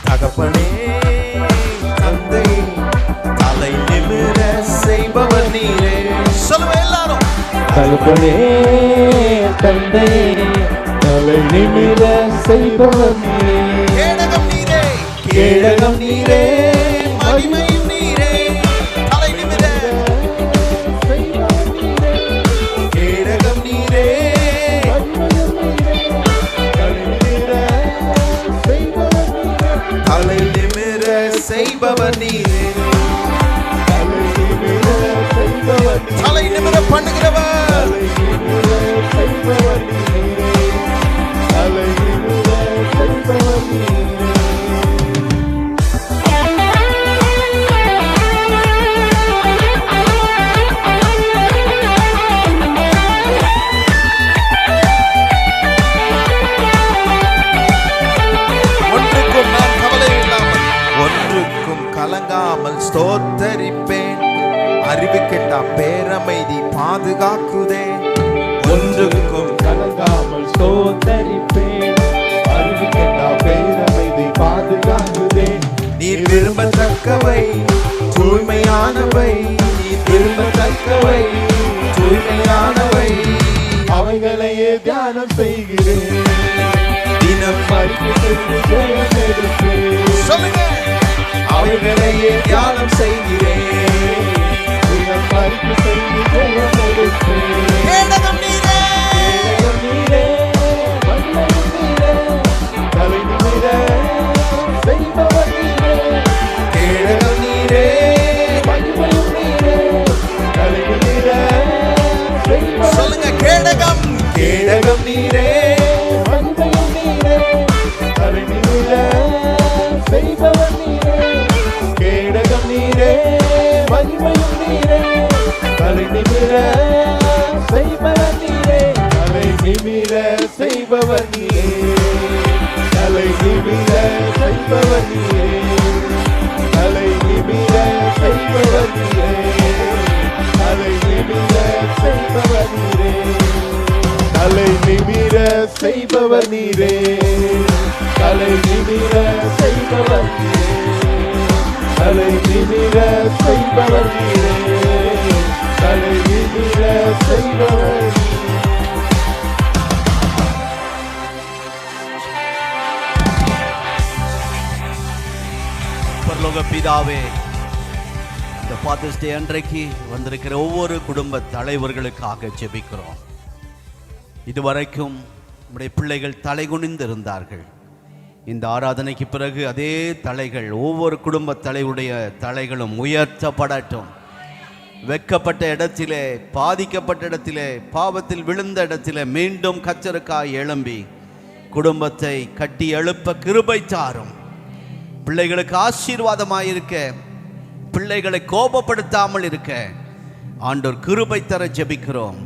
தகப்பனே தந்தை தலை நிமிர செய்பவர் நீரே. சொல்லுங்க எல்லாரும். தகப்பனே தந்தையே தலை நிமிர செய்பவர் நீரே. கேடகம் நீரே, கேடகம் நீரே, மகிமையும் நீரே. தலை நிமிர கேடகம் நீரே, தலை நிமிர செய்பவர் நீரே. தலை நிமிர பண்ணுகிறவர். ஒன்றுக்கும் நான் கவலை இல்லாமல், ஒன்றுக்கும் கலங்காமல் ஸ்தோத்தரிப்பேன். அறிவு கெட்டா பேரமைதி பாதுகாக்குதே. ஒன்றுக்கும் கலங்காமல் ஸ்தோத்தரிப்பேன். அறிவு கெட்டா பேரமைதி பாதுகாக்குதே. நீர் விரும்பத்தக்கவை தூய்மையானவை, நீர் விரும்பத்தக்கவை தூய்மையானவை. அவைகளையே தியானம் செய்கிறேன். தினம் சொல்லுங்க. அவைகளையே தியானம் செய்கிறேன். கேடகம் நீரே, கேடகம் நீரே, சொல்லுங்க. கேடகம், கேடகம் நீரே, கேடகம் நீரே, மகிமையும் நீரே, தலை நிமிர செய்பவர் நீரே. தலை நிமிர செய்பவர் நீரே. தலை நிமிர செய்பவர் நீரே. தலை நிமிர செய்பவர் நீரே. தலை நிமிர செய்பவர் நீரே. தலை நிமிர செய்பவர் நீரே. தலை நிமிர செய்பவர் நீரே. தலை நிமிர செய்பவர் நீரே. தலை நிமிர செய்பவர் நீரே. பரலோக பிதாவே, இந்த ஃபாதர்ஸ் டே அன்றைக்கு வந்திருக்கிற ஒவ்வொரு குடும்ப தலைவர்களுக்காக ஜெபிக்கிறோம். இதுவரைக்கும் நம்முடைய பிள்ளைகள் தலை குனிந்து இருந்தார்கள். இந்த ஆராதனைக்கு பிறகு அதே தலைகள், ஒவ்வொரு குடும்ப தலைவருடைய தலைகளும் உயர்த்தப்படட்டும். வெட்கப்பட்ட இடத்திலே, பாதிக்கப்பட்ட இடத்திலே, பாவத்தில் விழுந்த இடத்திலே மீண்டும் கர்த்தருக்காய் எழும்பி குடும்பத்தை கட்டி எழுப்ப கிருபை தாரும். பிள்ளைகளுக்கு ஆசீர்வாதமாயிருக்க, பிள்ளைகளை கோபப்படுத்தாமல் இருக்க ஆண்டவர் கிருபை தர ஜெபிக்கிறோம்.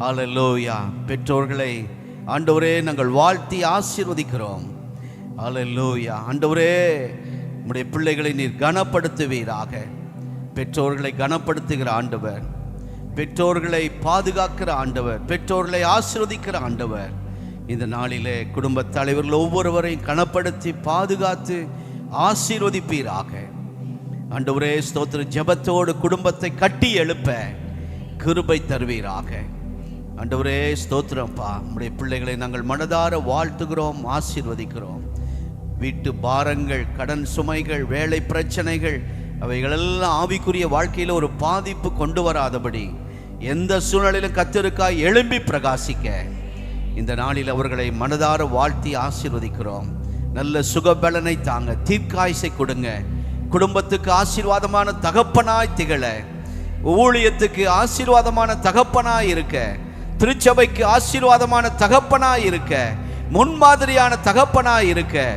ஹல்லேலூயா. பெற்றோர்களை ஆண்டவரே நாங்கள் வாழ்த்தி ஆசீர்வதிக்கிறோம். ஹல்லேலூயா. ஆண்டவரே, உம்முடைய பிள்ளைகளை நீர் கனப்படுத்துவீராக. பெற்றோர்களை கனப்படுத்துகிற ஆண்டவர், பெற்றோர்களை பாதுகாக்கிற ஆண்டவர், பெற்றோர்களை ஆசீர்வதிக்கிற ஆண்டவர். இந்த நாளிலே குடும்ப தலைவர்கள் ஒவ்வொருவரையும் கனப்படுத்தி பாதுகாத்து ஆசீர்வதிப்பீராக. ஆண்டவரே ஸ்தோத்திர, ஜெபத்தோடு குடும்பத்தை கட்டி எழுப்ப கிருபை தருவீராக. ஆண்டவரே ஸ்தோத்திரம்ப்பா, நம்முடைய பிள்ளைகளை நாங்கள் மனதார வாழ்த்துகிறோம், ஆசீர்வதிக்கிறோம். வீட்டு பாரங்கள், கடன் சுமைகள், வேலை பிரச்சனைகள் அவைகளெல்லாம் ஆவிக்குரிய வாழ்க்கையில் ஒரு பாதிப்பு கொண்டு வராதபடி எந்த சூழ்நிலையிலும் கர்த்தருக்காய் எழும்பி பிரகாசிக்க இந்த நாளில் அவர்களை மனதார வாழ்த்தி ஆசீர்வதிக்கிறோம். நல்ல சுகபலனை தாங்க, தீர்க்காயுசை கொடுங்க. குடும்பத்துக்கு ஆசீர்வாதமான தகப்பனாய் திகழ, ஊழியத்துக்கு ஆசீர்வாதமான தகப்பனாய் இருக்க, திருச்சபைக்கு ஆசீர்வாதமான தகப்பனாய் இருக்க, முன்மாதிரியான தகப்பனாய் இருக்க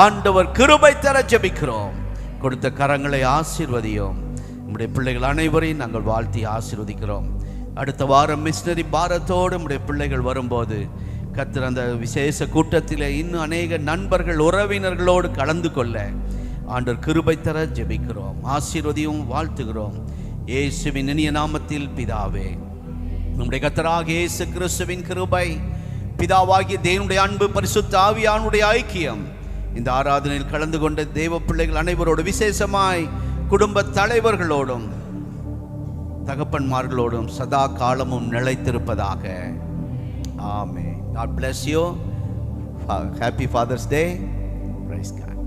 ஆண்டவர் கிருபை தர ஜெபிக்கிறோம். கொடுத்த கரங்களை ஆசீர்வதியோம். நம்முடைய பிள்ளைகள் அனைவரையும் நாங்கள் வாழ்த்தி ஆசீர்வதிக்கிறோம். அடுத்த வாரம் மிஷனரி பாரத்தோடு நம்முடைய பிள்ளைகள் வரும்போது கர்த்தர் அந்த விசேஷ கூட்டத்தில் இன்னும் அநேக நண்பர்கள், உறவினர்களோடு கலந்து கொள்ள ஆண்டவர் கிருபை தர ஜெபிக்கிறோம். ஆசீர்வதியும் வாழ்த்துகிறோம். இயேசுவின் இனிய நாமத்தில் பிதாவே. நம்முடைய கர்த்தராகிய இயேசு கிறிஸ்துவின் கிருபை, பிதாவாகிய தேவனுடைய அன்பு, பரிசுத்த ஆவியானுடைய ஐக்கியம் இந்த ஆராதனையில் கலந்து கொண்ட தேவ பிள்ளைகள் அனைவரோடு, விசேஷமாய் குடும்ப தலைவர்களோடும் தகப்பன்மார்களோடும் சதா காலமும் நிலைத்திருப்பதாக. ஆமென். God bless you. Happy Father's Day. Praise God.